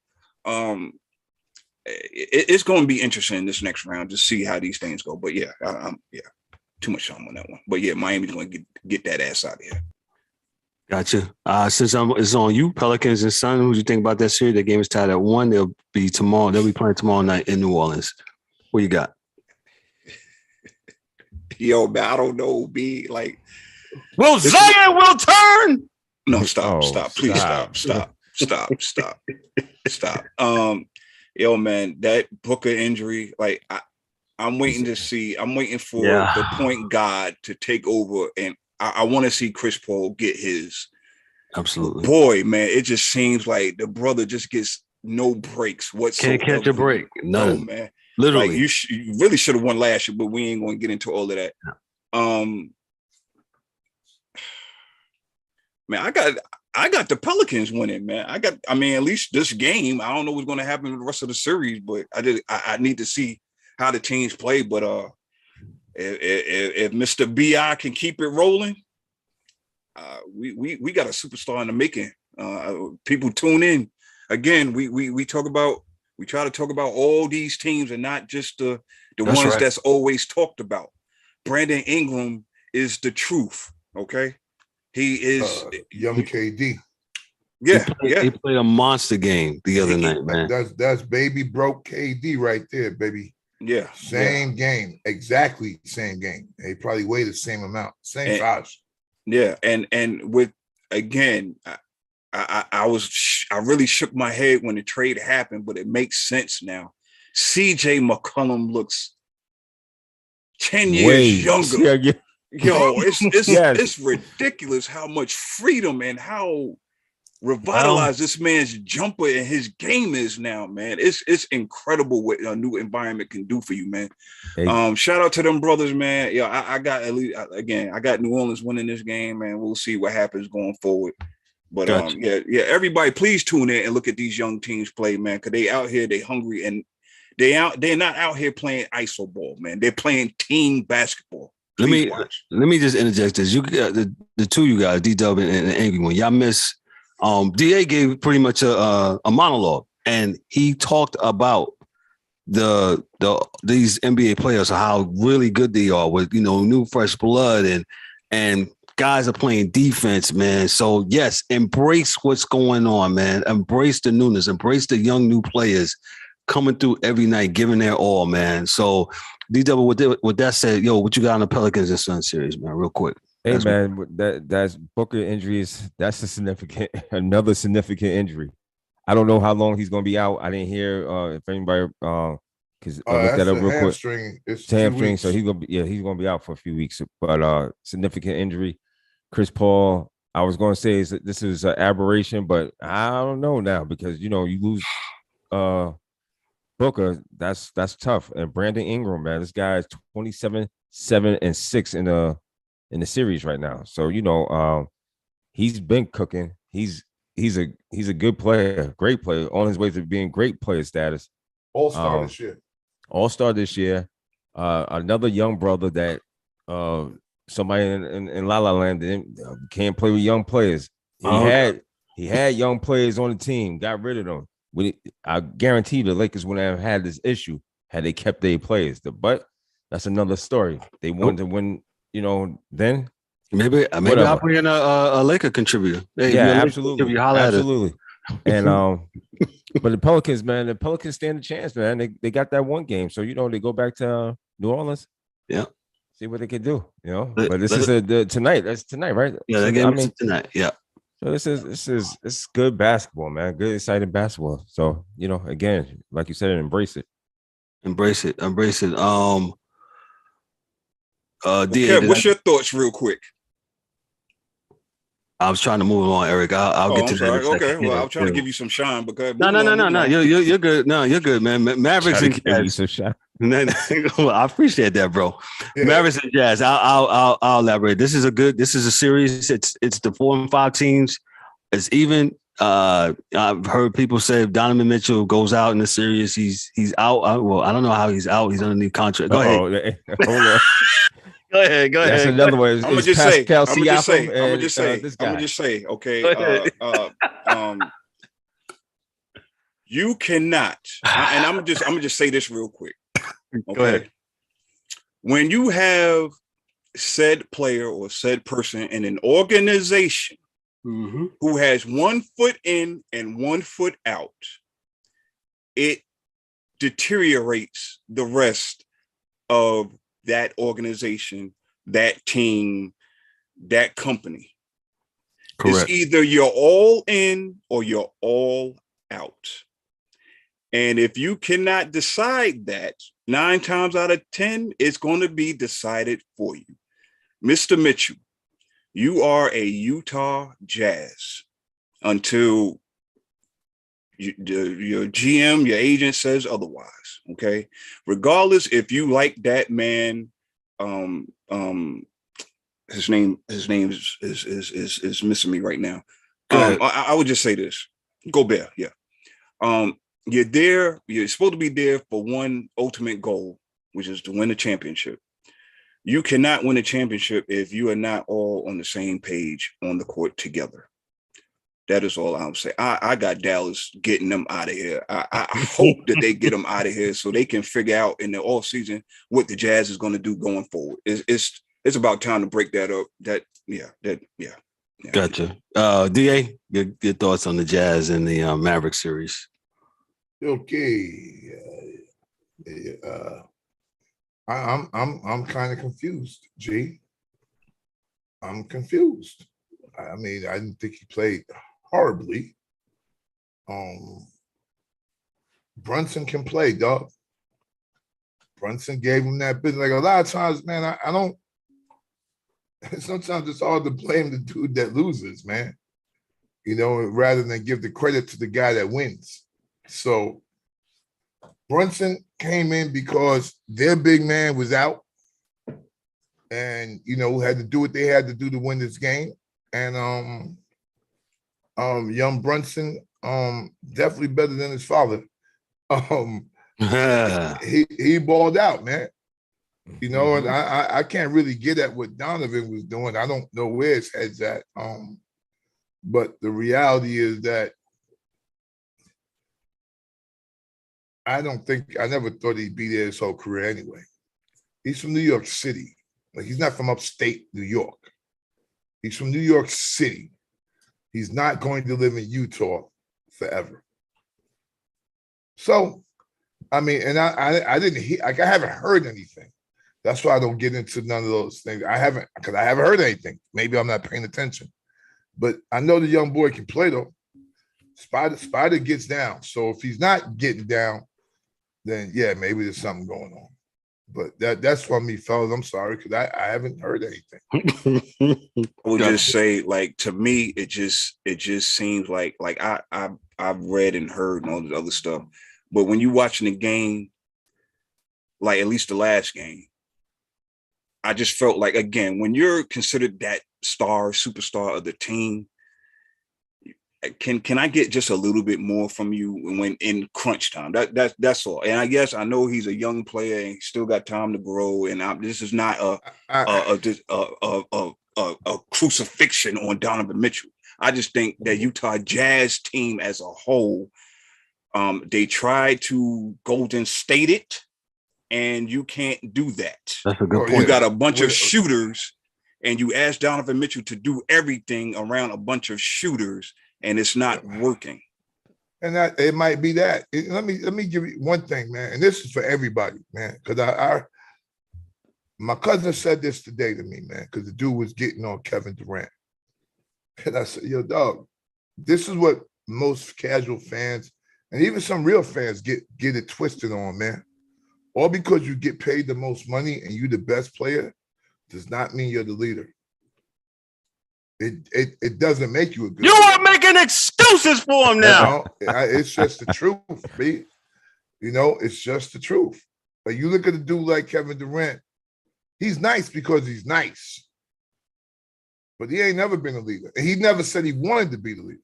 Speaker 5: It's going to be interesting this next round to see how these things go. But too much time on that one. But yeah, Miami's going to get that ass out of here.
Speaker 2: Gotcha. Since it's on you, Pelicans and Sun, what do you think about that series? The game is tied at 1. They'll be playing tomorrow night in New Orleans. What you got?
Speaker 5: Yo, man, I don't know.
Speaker 2: Will Zion will turn?
Speaker 5: No, stop. Please stop. Yo, man, that Booker injury, I'm waiting to see. I'm waiting for the point guard to take over, and I want to see Chris Paul get his.
Speaker 2: Absolutely.
Speaker 5: Boy, man, it just seems like the brother just gets no breaks whatsoever.
Speaker 2: Can't catch a break. None.
Speaker 5: No, man.
Speaker 2: Literally.
Speaker 5: You really should have won last year, but we ain't going to get into all of that. Man, I got the Pelicans winning, man. at least this game. I don't know what's going to happen with the rest of the series, but I need to see how the teams play. But if Mr. B.I. can keep it rolling, we got a superstar in the making. People tune in. Again, we try to talk about all these teams and not just the ones that's always talked about. Brandon Ingram is the truth. Okay. He is
Speaker 3: young KD.
Speaker 5: Yeah,
Speaker 2: he played a monster game the other night, man.
Speaker 3: That's baby broke KD right there, baby.
Speaker 5: Yeah.
Speaker 3: Same game. Exactly same game. They probably weigh the same amount, same size.
Speaker 5: Yeah. And with, again, I really shook my head when the trade happened, but it makes sense now. CJ McCollum looks 10 years younger. Yo, it's ridiculous how much freedom and how revitalize this man's jumper and his game is now, man. It's incredible what a new environment can do for you, man. Hey. Shout out to them brothers, man. Yeah, I got at least again. I got New Orleans winning this game, man. We'll see what happens going forward. But gotcha. Yeah. Everybody, please tune in and look at these young teams play, man. Because they out here, they hungry, and they're not out here playing iso ball, man. They're playing team basketball. Let
Speaker 2: me just interject this. You the two you guys, D-Dubb and Angry One, y'all miss. DA gave pretty much a monologue, and he talked about these NBA players, how really good they are with new fresh blood and guys are playing defense, man. So yes, embrace what's going on, man. Embrace the newness, embrace the young new players coming through every night, giving their all, man. So D-Dubb, with that said, what you got on the Pelicans and Sun series, man, real quick.
Speaker 4: Hey, man, that's Booker injuries. That's another significant injury. I don't know how long he's going to be out. I didn't hear if anybody because I looked that up real quick. It's hamstring, so he's gonna be out for a few weeks. But significant injury. Chris Paul, I was going to say this is an aberration, but I don't know now because you lose Booker. That's tough. And Brandon Ingram, man, this guy is 27, 7, and 6 in the series right now. So he's been cooking. He's a good player, great player, on his way to being great player status.
Speaker 3: All-star this year.
Speaker 4: All-star this year. Another young brother that somebody in La La Land can't play with young players. He had young players on the team, got rid of them. I guarantee the Lakers wouldn't have had this issue had they kept their players. But that's another story. They wanted to win, then.
Speaker 2: Maybe I'll bring in a Laker contributor.
Speaker 4: Hey, yeah, absolutely. Absolutely. And but the Pelicans, man, stand a chance, man. They got that one game. So they go back to New Orleans.
Speaker 2: Yeah.
Speaker 4: See what they can do, But this is tonight. That's tonight, right?
Speaker 2: Yeah, that game is tonight. Yeah.
Speaker 4: So this is good basketball, man. Good, exciting basketball. So, again, like you said, embrace it.
Speaker 2: Embrace it.
Speaker 5: Kev, what's your thoughts real quick?
Speaker 2: I was trying to move along, Eric. I'll get to that.
Speaker 5: Okay. Well, I was trying to give you some shine because
Speaker 2: no. You're good. No, you're good, man. Mavericks and Jazz. I appreciate that, bro. Yeah. Mavericks and Jazz. I'll elaborate. This is a series. It's the 4 and 5 teams. It's even. I've heard people say if Donovan Mitchell goes out in the series, he's out. I don't know how he's out. He's underneath contract. Go ahead. Go ahead.
Speaker 4: That's another way.
Speaker 5: I'm gonna just say. Okay. You cannot. And I'm gonna just say this real quick. Okay.
Speaker 2: Go ahead.
Speaker 5: When you have said player or said person in an organization who has 1 foot in and 1 foot out, it deteriorates the rest of that organization, that team, that company. Correct. It's either you're all in or you're all out. And if you cannot decide that, 9 times out of 10, it's going to be decided for you. Mr. Mitchell, you are a Utah Jazz until your GM, your agent says otherwise. Okay. Regardless, if you like that man, his name is missing me right now. I would just say this. Gobert, yeah. You're there. You're supposed to be there for one ultimate goal, which is to win the championship. You cannot win a championship if you are not all on the same page on the court together. That is all I'm saying. I got Dallas getting them out of here. I hope that they get them out of here so they can figure out in the off season what the Jazz is going to do going forward. It's about time to break that up. Yeah.
Speaker 2: Gotcha. DA, your thoughts on the Jazz and the Maverick series?
Speaker 3: Okay. I'm kind of confused, G. I'm confused. I mean, I didn't think he played horribly. Brunson can play, dog. Brunson gave him that bit. Like a lot of times, man, I don't. Sometimes it's hard to blame the dude that loses, man. rather than give the credit to the guy that wins. So Brunson came in because their big man was out and, had to do what they had to do to win this game. And young Brunson, definitely better than his father. He balled out, man. And I can't really get at what Donovan was doing. I don't know where his head's at. But the reality is that I never thought he'd be there his whole career anyway. He's from New York City. Like, he's not from upstate New York. He's from New York City. He's not going to live in Utah forever. So, I mean, and I didn't hear, like, I haven't heard anything. That's why I don't get into none of those things. Because I haven't heard anything. Maybe I'm not paying attention. But I know the young boy can play, though. Spider gets down. So if he's not getting down, then, yeah, maybe there's something going on. But that's for me, fellas. I'm sorry, because I haven't heard anything.
Speaker 5: I would just say, like, to me, it just seems like I've read and heard and all this other stuff. But when you're watching the game, like at least the last game, I just felt like, again, when you're considered that superstar of the team, can I get just a little bit more from you when in crunch time? That's all. And I guess I know he's a young player and he's still got time to grow. And this is not a crucifixion on Donovan Mitchell. I just think that Utah Jazz team as a whole, they tried to Golden State it, and you can't do that.
Speaker 2: That's a good point.
Speaker 5: You got a bunch of shooters, and you ask Donovan Mitchell to do everything around a bunch of shooters, and it's not working.
Speaker 3: And that it might be that. Let me give you one thing, man, and this is for everybody, man, because my cousin said this today to me, man, because the dude was getting on Kevin Durant. And I said, yo, dog, this is what most casual fans and even some real fans get it twisted on, man. All because you get paid the most money and you the best player does not mean you're the leader. It doesn't make you a good
Speaker 2: You
Speaker 3: player.
Speaker 2: are making excuses for him now.
Speaker 3: It's just the truth, B. It's just the truth. But you look at a dude like Kevin Durant, he's nice because he's nice. But he ain't never been a leader. And he never said he wanted to be the leader.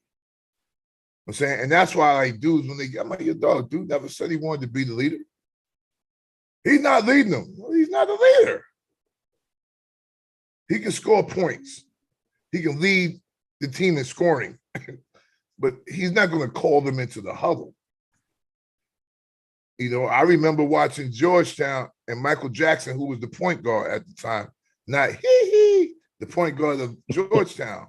Speaker 3: I'm saying, and that's why I like dudes when I'm like, your dog, dude never said he wanted to be the leader. He's not leading them. He's not a leader. He can score points. He can lead the team in scoring, but he's not going to call them into the huddle. I remember watching Georgetown and Michael Jackson, who was the point guard at the time, not the point guard of Georgetown,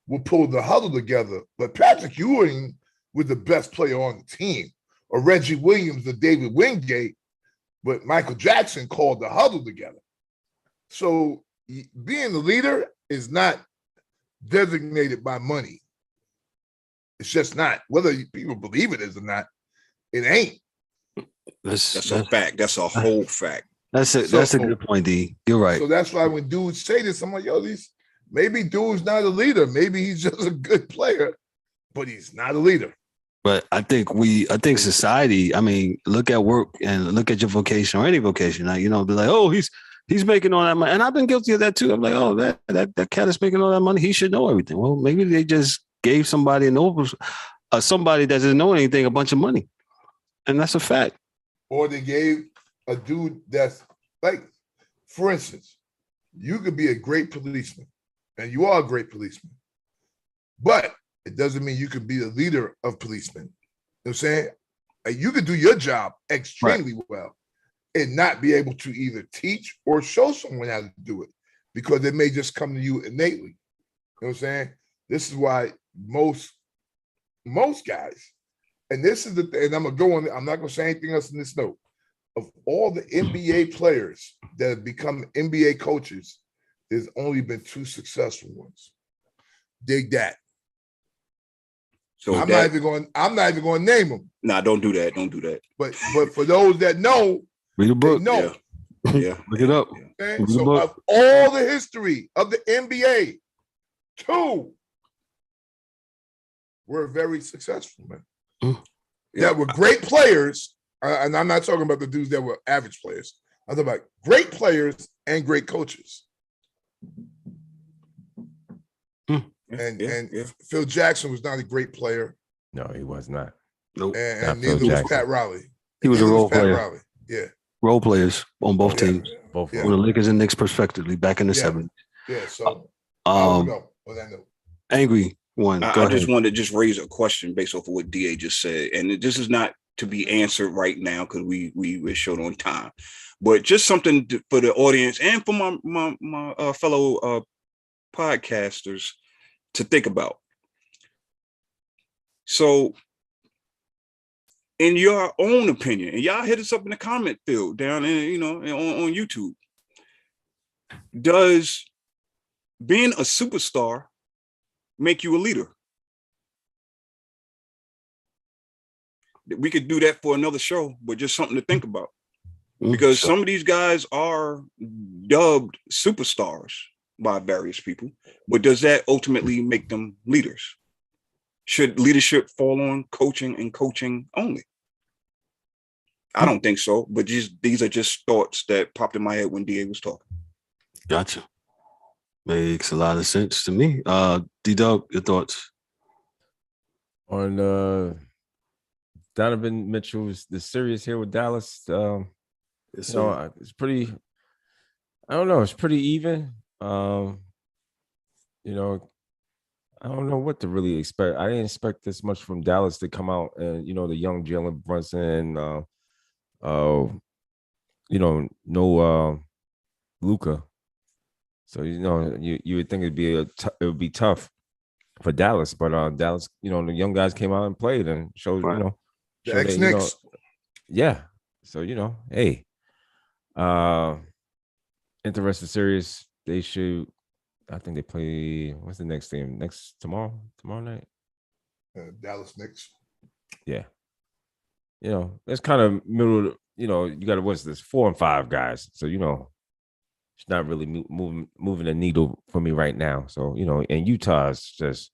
Speaker 3: would pull the huddle together. But Patrick Ewing was the best player on the team, or Reggie Williams or David Wingate, but Michael Jackson called the huddle together. So being the leader is not designated by money. It's just not. Whether people believe it is or not, it ain't.
Speaker 5: That's a fact. That's a whole fact.
Speaker 2: That's a good point, D. You're right.
Speaker 3: So that's why when dudes say this, I'm like, yo, maybe dude's not a leader. Maybe he's just a good player, but he's not a leader.
Speaker 2: But I think society, I mean, look at work and look at your vocation or any vocation. Be like, oh, he's making all that money. And I've been guilty of that too. I'm like, oh, that cat is making all that money. He should know everything. Well, maybe they just gave somebody somebody that doesn't know anything a bunch of money. And that's a fact.
Speaker 3: Or they gave a dude that's like, for instance, you could be a great policeman, and you are a great policeman, but it doesn't mean you can be the leader of policemen. You know what I'm saying? Like, you could do your job extremely well and not be able to either teach or show someone how to do it because it may just come to you innately. You know what I'm saying? This is why most guys, and this is and I'm not going to say anything else in this note. Of all the N.B.A. players that have become N.B.A. coaches, there's only been 2 successful ones. Dig that. So I'm not even going to name them.
Speaker 5: Nah, don't do that. Don't do that.
Speaker 3: But for those that know,
Speaker 2: read the book.
Speaker 3: No.
Speaker 5: Yeah.
Speaker 2: Look it up.
Speaker 3: Okay? So of all the history of the NBA, 2 were very successful, man.
Speaker 2: Mm.
Speaker 3: That were great players, and I'm not talking about the dudes that were average players. I'm talking about great players and great coaches. And Phil Jackson was not a great player.
Speaker 4: No, he was not.
Speaker 2: Nope.
Speaker 3: And neither was Pat Riley.
Speaker 2: He was a role player.
Speaker 3: Riley. Yeah.
Speaker 2: Role players on both teams.
Speaker 4: Both
Speaker 2: on the Lakers and Knicks perspectively back in the 70s.
Speaker 3: Yeah, so I don't know on that note.
Speaker 2: Angry one.
Speaker 5: I just wanted to just raise a question based off of what DA just said. And this is not to be answered right now because we're short on time. But just something for the audience and for my fellow podcasters to think about. So, in your own opinion, and y'all hit us up in the comment field down in, on YouTube, does being a superstar make you a leader? We could do that for another show, but just something to think about. Because some of these guys are dubbed superstars by various people, but does that ultimately make them leaders? Should leadership fall on coaching and coaching only? I don't think so, but these are just thoughts that popped in my head when DA was talking.
Speaker 2: Gotcha. Makes a lot of sense to me. D-Dubb, your thoughts?
Speaker 4: On Donovan Mitchell's the series here with Dallas. It's pretty, I don't know, it's pretty even. I don't know what to really expect. I didn't expect this much from Dallas to come out and, the young Jalen Brunson, no Luka. So, you would think it would be tough for Dallas, but Dallas, the young guys came out and played and showed,
Speaker 3: the
Speaker 4: showed
Speaker 3: ex-Knicks.
Speaker 4: Yeah. So, hey, interesting series. They should, I think they play, what's the next game? Tomorrow night?
Speaker 3: Dallas Knicks.
Speaker 4: Yeah. It's kind of middle, you got to, what's this, 4 and 5 guys. So, it's not really moving the needle for me right now. So, and Utah's just,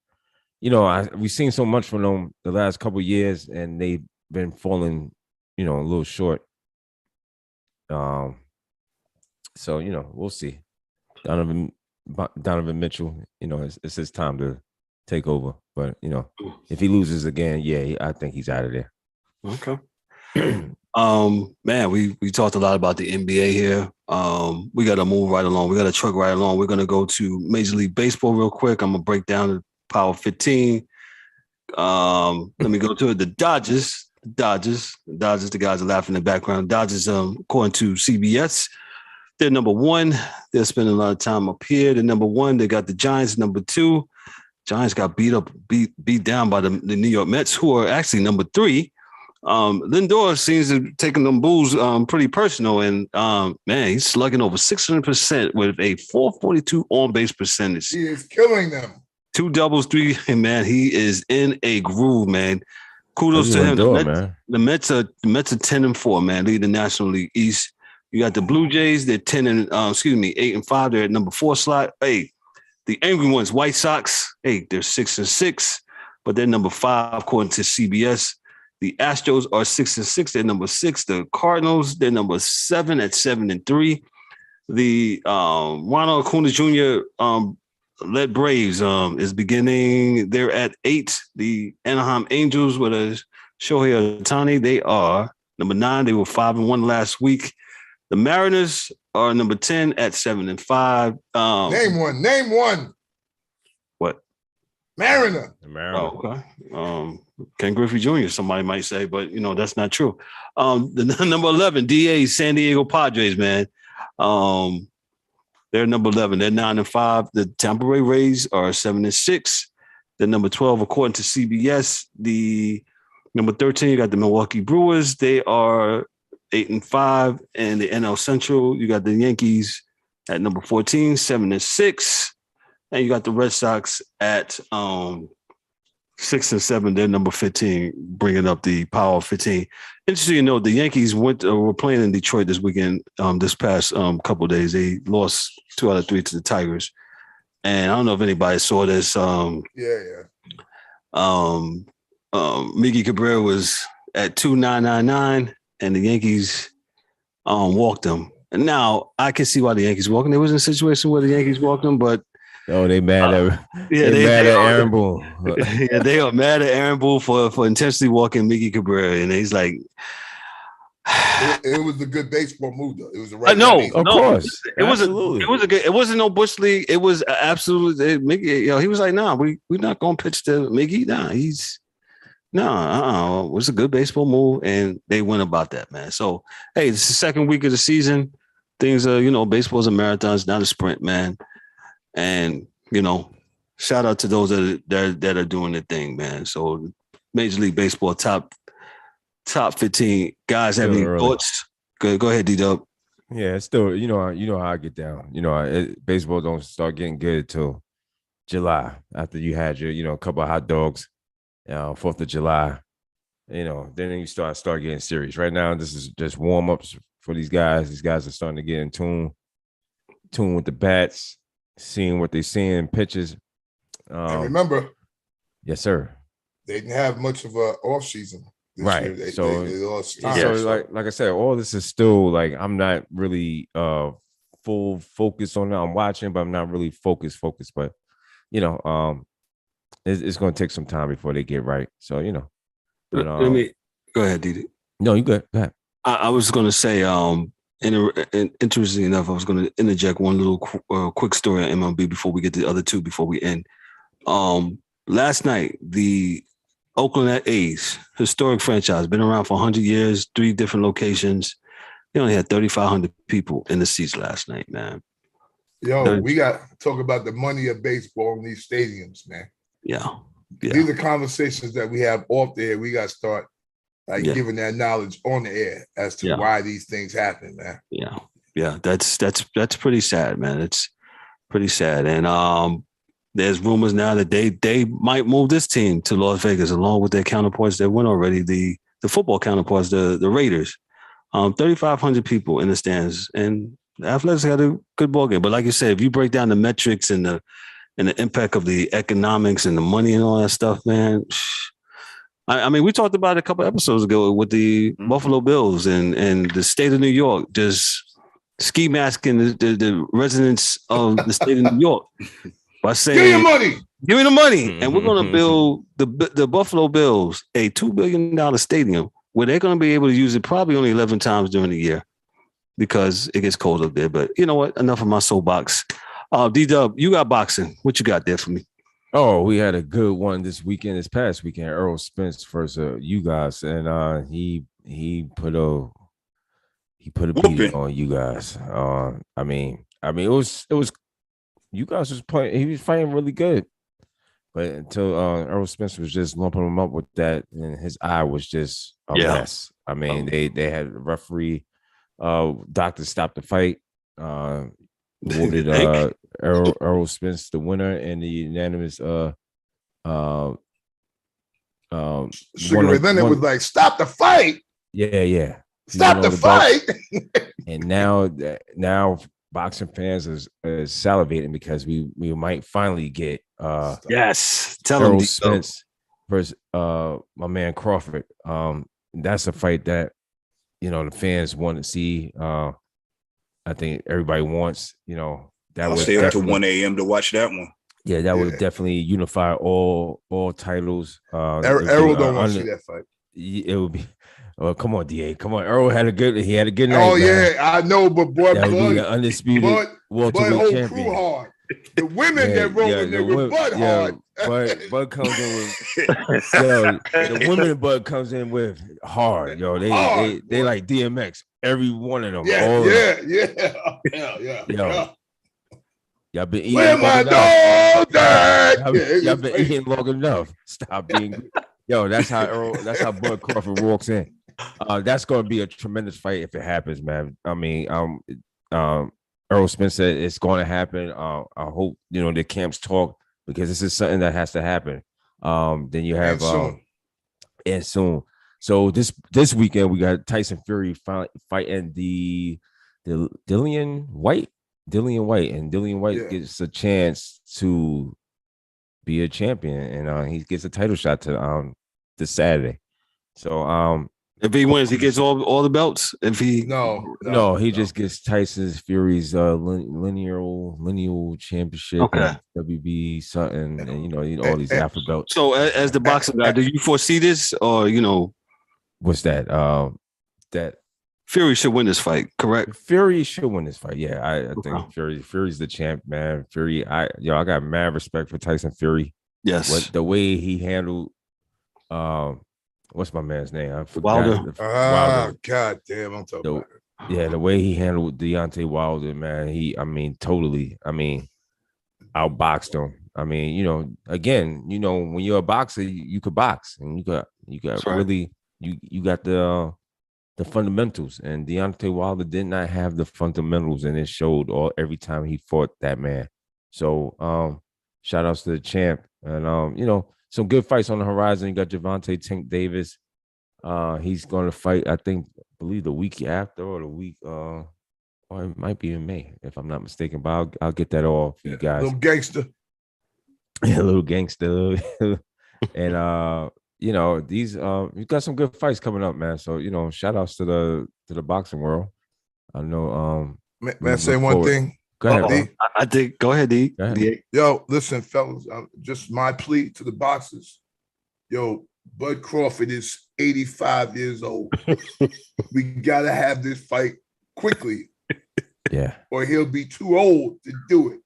Speaker 4: we've seen so much from them the last couple of years, and they've been falling, a little short. So, we'll see. Donovan Mitchell, it's his time to take over. But, if he loses again, I think he's out of there.
Speaker 2: Okay. Man, we talked a lot about the N.B.A. here. We got to move right along. We got to truck right along. We're going to go to Major League Baseball real quick. I'm going to break down the Power 15. Let me go to it. The Dodgers, the guys are laughing in the background. Dodgers, according to CBS, they're number 1. They're spending a lot of time up here. They're number 1. They got the Giants, number 2. Giants got beat down by the New York Mets, who are actually number 3. Lindor seems to be taking them Bulls pretty personal, and man, he's slugging over 600% with a 442 on-base percentage.
Speaker 3: He is killing them.
Speaker 2: 2 doubles, 3, and man, he is in a groove, man. Kudos to him. The Mets are 10-4, man, lead the National League East. You got the Blue Jays, they're 8-5. They're at number 4 slot. Hey, the angry ones, White Sox, hey, they're 6-6, but they're number 5 according to CBS. The Astros are 6-6. They're number 6. The Cardinals, they're number 7 at 7-3. The Ronald Acuna Jr. Led Braves is beginning. They're at 8. The Anaheim Angels with a Shohei Ohtani, they are number 9. They were 5-1 last week. The Mariners are number 10 at 7-5.
Speaker 3: Name one.
Speaker 2: What?
Speaker 3: Mariner.
Speaker 2: Oh, okay. Ken Griffey Jr., somebody might say, but, that's not true. The number 11, DA, San Diego Padres, man. They're number 11. They're 9-5. The Tampa Bay Rays are 7-6. They're number 12, according to CBS. The number 13, you got the Milwaukee Brewers. They are 8-5. And the NL Central, you got the Yankees at number 14, 7-6. And you got the Red Sox at 6-7. They're number 15, bringing up the Power 15. Interesting to note, the Yankees were playing in Detroit this weekend. This past couple of days, they lost 2 out of 3 to the Tigers. And I don't know if anybody saw this.
Speaker 3: Yeah.
Speaker 2: Miggy Cabrera was at 2,999, and the Yankees walked him. And now I can see why the Yankees walked him. They was in a situation where the Yankees walked him, but
Speaker 4: they mad at
Speaker 2: they
Speaker 4: mad at
Speaker 2: are,
Speaker 4: Aaron Boone.
Speaker 2: yeah, they are mad at Aaron Boone for intentionally walking Miggy Cabrera, and he's like,
Speaker 3: it was a good baseball move though. It was the right.
Speaker 4: Of course,
Speaker 2: it was a good. It wasn't no Bush League. It was absolutely Miggy. He was like, nah, we're not gonna pitch to Miggy. Nah, it was a good baseball move, and they went about that, man. So hey, it's the second week of the season. Things are, baseball's a marathon, it's not a sprint, man. And shout out to those that are doing the thing, man. So Major League Baseball top 15 guys have any thoughts? Go ahead, D-Dubb.
Speaker 4: Yeah, it's still how I get down. Baseball don't start getting good till July after you had your a couple of hot dogs, 4th of July. Then you start getting serious. Right now, this is just warm ups for these guys. These guys are starting to get in tune with the bats, seeing what they're seeing, pitches.
Speaker 3: And remember,
Speaker 4: yes, sir.
Speaker 3: They didn't have much of a off season.
Speaker 4: Right.
Speaker 3: They
Speaker 4: lost time. So like I said, all this is still like I'm not really full focus on it. I'm watching, but I'm not really focused. But it's going to take some time before they get right. So But,
Speaker 2: let me go ahead, Didi.
Speaker 4: No, you good. Go ahead.
Speaker 2: I was going to say, interesting enough, I was going to interject one little quick story on MLB before we get to the other two before we end. Last night, the Oakland A's, historic franchise, been around for 100 years, 3 different locations. They only had 3,500 people in the seats last night, man.
Speaker 3: Yo, we got to talk about the money of baseball in these stadiums, man.
Speaker 2: Yeah.
Speaker 3: These are conversations that we have off the air. We got to start giving that knowledge on the air as to why these things happen, man.
Speaker 2: Yeah. That's pretty sad, man. It's pretty sad. And there's rumors now that they might move this team to Las Vegas along with their counterparts that went already, the football counterparts, the Raiders. 3,500 people in the stands, and the Athletics had a good ball game. But like you said, if you break down the metrics and the impact of the economics and the money and all that stuff, man. I mean, we talked about it a couple episodes ago with the Buffalo Bills and the state of New York just ski masking the residents of the state of New York by saying, give me the money. And we're going to build the Buffalo Bills a $2 billion stadium where they're going to be able to use it probably only 11 times during the year because it gets cold up there. But you know what? Enough of my soapbox. D-Dubb, you got boxing. What you got there for me?
Speaker 4: Oh, we had a good one this past weekend. Errol Spence versus Ugas, and he put a beat on Ugas. I mean, it was Ugas was playing. He was fighting really good, but until Errol Spence was just lumping him up with that, and his eye was just a mess. I mean, they had a referee, doctor stopped the fight. Awarded Errol Spence the winner and the unanimous
Speaker 3: Sugar then it was like, stop the fight.
Speaker 4: Yeah.
Speaker 3: Stop the fight.
Speaker 4: And now boxing fans is salivating because we might finally get
Speaker 2: tell
Speaker 4: Errol Spence versus my man Crawford. That's a fight that the fans want to see. I think everybody wants, that would
Speaker 5: stay up to 1 a.m. to watch that one.
Speaker 4: Yeah, that would definitely unify all titles.
Speaker 3: Errol don't want to see that fight.
Speaker 4: It would be. Oh, come on, DA. Come on. Errol had a good night.
Speaker 3: Oh, yeah, I know, but boy,
Speaker 4: that would be the undisputed welterweight champion.
Speaker 3: Crew hard. The women that roll in there with Bud hard.
Speaker 4: Bud comes in with the women Bud comes in with hard, yo. They like DMX. Every one of them.
Speaker 3: Yeah.
Speaker 4: Y'all been eating
Speaker 3: Where my dog died?
Speaker 4: Y'all been eating long enough. Stop being that's how Bud Crawford walks in. That's gonna be a tremendous fight if it happens, man. I mean, Errol Spence said it's going to happen. I hope the camps talk because this is something that has to happen. Then you have and soon. So this weekend we got Tyson Fury fighting the Dillian White, and Dillian White gets a chance to be a champion, and he gets a title shot to this Saturday. So
Speaker 2: if he wins, he gets all the belts. If he
Speaker 4: no, he just gets Tyson Fury's lineal championship,
Speaker 2: Okay.
Speaker 4: WB something, and all these alpha belts.
Speaker 2: So as the boxing guy, do you foresee this, or
Speaker 4: what's that? That
Speaker 2: Fury should win this fight, correct?
Speaker 4: Fury should win this fight. Yeah, I think Fury's the champ, man. Fury, I got mad respect for Tyson Fury.
Speaker 2: Yes,
Speaker 4: the way he handled, what's my man's name? I forgot.
Speaker 3: Wilder. God damn, I'm talking about it.
Speaker 4: Yeah, the way he handled Deontay Wilder, man. Totally. Outboxed him. Again, when you're a boxer, you could box, and you got really, you got the fundamentals, and Deontay Wilder did not have the fundamentals, and it showed every time he fought that man. So shout outs to the champ, and some good fights on the horizon. You got Gervonta Tank Davis. He's going to fight, I believe the week after, or the week or it might be in May, if I'm not mistaken, but I'll get that all for you guys.
Speaker 3: Little gangster.
Speaker 4: Yeah, little gangster. And these you got some good fights coming up, man. So shout outs to the boxing world. I know
Speaker 3: May I say one thing?
Speaker 4: Go ahead, D.
Speaker 2: I think go ahead, D.
Speaker 3: Yo, listen, fellas, just my plea to the boxers. Yo, Bud Crawford is 85 years old. We gotta have this fight quickly.
Speaker 4: Yeah.
Speaker 3: Or he'll be too old to do it.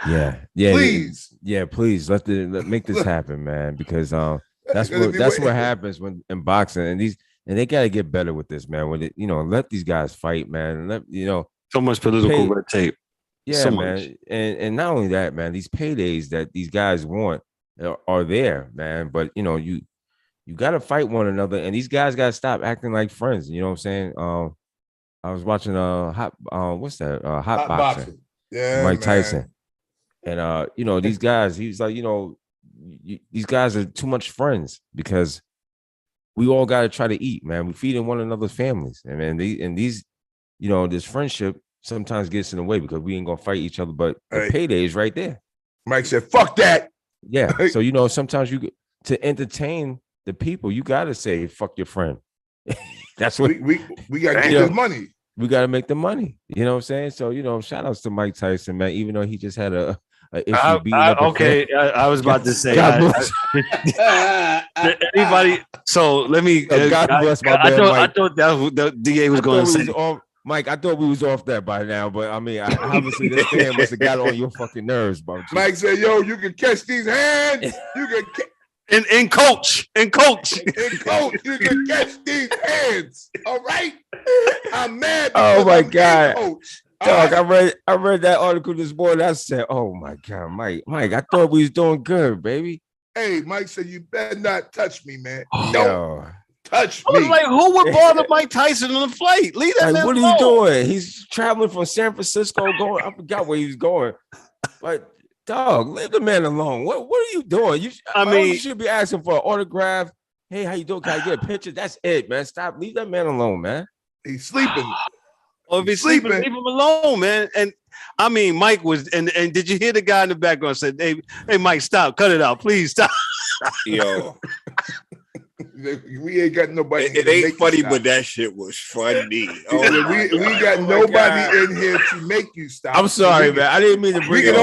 Speaker 4: Yeah. Please. Yeah, please let make this happen, man. Because that's what happens when in boxing, and they gotta get better with this, man. When let these guys fight, man.
Speaker 2: So much political red tape.
Speaker 4: Yeah, so man. Much. And not only that, man, these paydays that these guys want are there, man. But you gotta fight one another, and these guys gotta stop acting like friends. You know what I'm saying? I was watching hot boxing.
Speaker 3: Yeah,
Speaker 4: Mike Tyson. And these guys, he's like, these guys are too much friends, because we all got to try to eat, man. We feeding one another's families, and man, these this friendship sometimes gets in the way, because we ain't gonna fight each other, but the payday is right there.
Speaker 3: Mike said, "Fuck that."
Speaker 4: Yeah. So sometimes to entertain the people, you gotta say, "Fuck your friend." That's what
Speaker 3: we gotta get this money.
Speaker 4: We gotta make the money. You know what I'm saying? So shout outs to Mike Tyson, man. Even though he just had a issue beating up.
Speaker 2: Okay, I was about to say. Anybody? So let me.
Speaker 4: God bless my man.
Speaker 2: I thought that the DA was going to say.
Speaker 4: Mike, I thought we was off that by now, but obviously this man must have got on your fucking nerves, bro.
Speaker 3: Mike said, "Yo, you can catch these hands. You can."
Speaker 2: And coach, you
Speaker 3: can catch these hands. All right, I'm mad.
Speaker 4: Oh my God, dog! Right. I read that article this morning. I said, "Oh my God, Mike, I thought we was doing good, baby."
Speaker 3: Hey, Mike said, "You better not touch me, man. Don't touch
Speaker 2: me." I was like, who would bother Mike Tyson on the flight? Leave that man alone.
Speaker 4: What are you doing? He's traveling from San Francisco, going. I forgot where he was going, but. Dog, leave the man alone. What are you doing? You should be asking for an autograph. Hey, how you doing? Can I get a picture? That's it, man. Stop. Leave that man alone, man.
Speaker 3: He's sleeping.
Speaker 2: Or if he's sleeping, leave him alone, man. And Mike was, and did you hear the guy in the background said, hey, Mike, stop. Cut it out. Please stop.
Speaker 5: Yo.
Speaker 3: We ain't got nobody.
Speaker 5: It ain't funny, but that shit was funny.
Speaker 3: Oh, we got nobody in here to make you stop.
Speaker 4: I'm sorry, man. I didn't mean to bring it.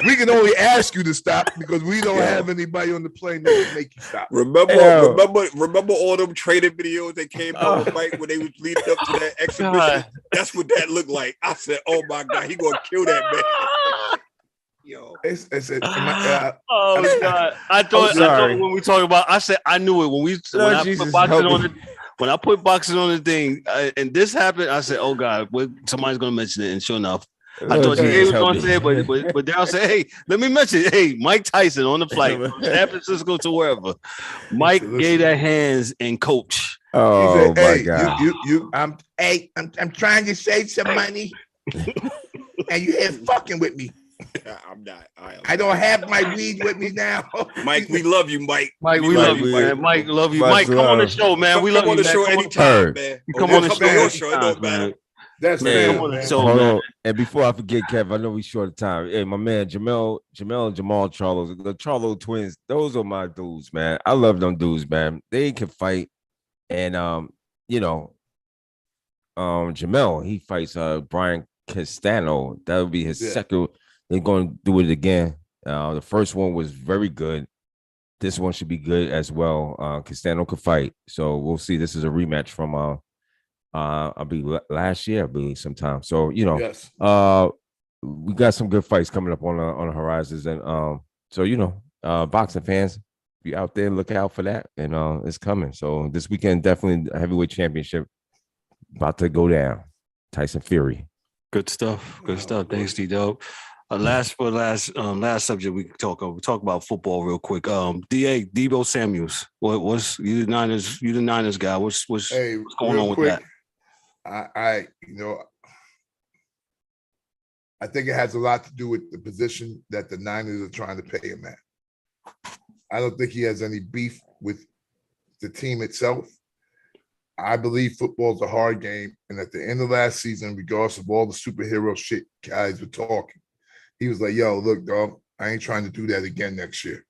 Speaker 3: We can only ask you to stop, because we don't have anybody on the plane that can make you stop.
Speaker 5: Remember all them training videos that came out of Mike when they was leading up to that exhibition? God. That's what that looked like. I said, "Oh my God, he gonna kill that man." Yo,
Speaker 2: oh my God! I thought when we talk about, I said I knew it when I put boxing on the thing, and this happened. I said, "Oh God, somebody's gonna mention it," and sure enough, I thought he was gonna say it, but Daryl said, "Hey, let me mention it. Hey, Mike Tyson on the flight from San Francisco to wherever. Mike gave that hands and coach."
Speaker 4: Oh my God!
Speaker 3: I'm trying to save some money, and you here fucking with me.
Speaker 5: I'm not.
Speaker 3: I don't have my weed with me now.
Speaker 5: Mike, we love you, Mike.
Speaker 2: Mike, we love you, man. Mike, love you. Mike, come on the show, man. We love you.
Speaker 5: Come on the show anytime, man.
Speaker 2: Come on the show, man.
Speaker 3: That's
Speaker 2: Man,
Speaker 3: fair, man.
Speaker 2: so,
Speaker 4: Hold
Speaker 2: man,
Speaker 4: on. And before I forget, Kev, I know we short of time. Hey, my man, Jamel and Jamal Charlo, the Charlo twins, those are my dudes, man. I love them dudes, man. They can fight. And Jamel, he fights Brian Castano. That would be his second. They're going to do it again. The first one was very good. This one should be good as well. Castano could fight. So we'll see. This is a rematch from I believe last year, I believe sometime. So we got some good fights coming up on the horizons, and boxing fans, be out there, look out for that, and it's coming. So this weekend, definitely a heavyweight championship about to go down. Tyson Fury.
Speaker 2: Good stuff. Good stuff. Thanks, D-Dubb. Last subject we can talk over. Talk about football real quick. Deebo Samuels. What's you the Niners guy? What's going on with that?
Speaker 3: I think it has a lot to do with the position that the Niners are trying to pay him at. I don't think he has any beef with the team itself. I believe football's a hard game, and at the end of last season, regardless of all the superhero shit guys were talking, he was like, yo, look, dog, I ain't trying to do that again next year.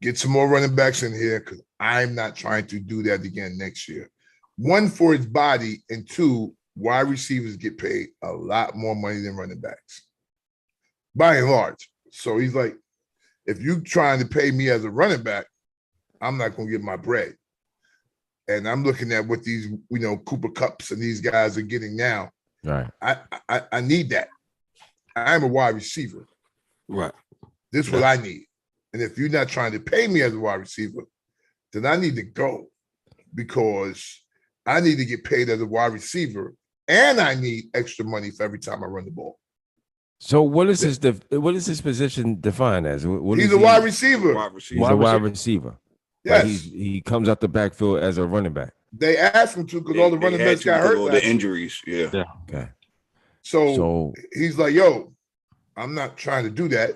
Speaker 3: Get some more running backs in here because I'm not trying to do that again next year. One, for his body, and two, wide receivers get paid a lot more money than running backs, by and large. So he's like, if you trying to pay me as a running back, I'm not going to get my bread. And I'm looking at what these, Cooper Kupps and these guys are getting now.
Speaker 4: Right.
Speaker 3: I need that. I'm a wide receiver.
Speaker 2: Right.
Speaker 3: This is what I need. And if you're not trying to pay me as a wide receiver, then I need to go because I need to get paid as a wide receiver and I need extra money for every time I run the ball.
Speaker 4: So what is his position defined as?
Speaker 3: He's a wide receiver.
Speaker 4: He's a wide receiver.
Speaker 3: Yes.
Speaker 4: He comes out the backfield as a running back.
Speaker 3: They asked him to because all the running backs got hurt.
Speaker 5: All the injuries. Yeah.
Speaker 4: Okay.
Speaker 3: So he's like, yo, I'm not trying to do that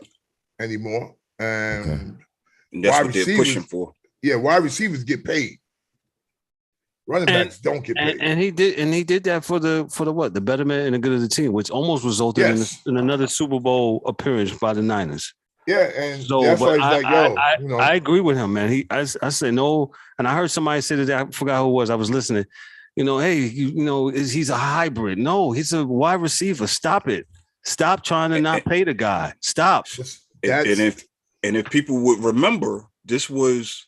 Speaker 3: anymore. And
Speaker 5: that's what they're pushing for.
Speaker 3: Yeah, wide receivers get paid. Running backs don't get paid.
Speaker 2: And he did that for the what? The betterment and the good of the team, which almost resulted in another Super Bowl appearance by the Niners.
Speaker 3: Yeah, and so, that's why he's like, yo,
Speaker 2: I agree with him, man. I said no, and I heard somebody say that, I forgot who it was. I was listening. He's a hybrid. No, he's a wide receiver. Stop it. Stop trying to not pay the guy. Stop.
Speaker 5: And if people would remember, this was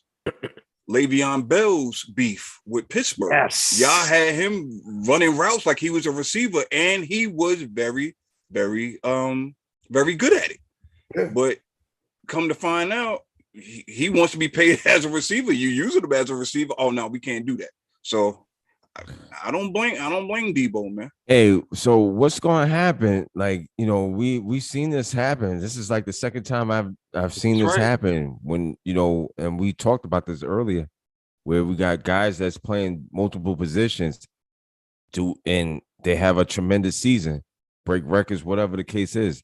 Speaker 5: Le'Veon Bell's beef with Pittsburgh.
Speaker 2: Yes.
Speaker 5: Y'all had him running routes like he was a receiver, and he was very, very, very good at it.
Speaker 3: Yeah.
Speaker 5: But come to find out, he wants to be paid as a receiver. You using him as a receiver. Oh no, we can't do that. So I don't blame Deebo, man.
Speaker 4: Hey, so what's going to happen? Like, we've seen this happen. This is like the second time I've seen this happen when, and we talked about this earlier, where we got guys that's playing multiple positions and they have a tremendous season, break records, whatever the case is.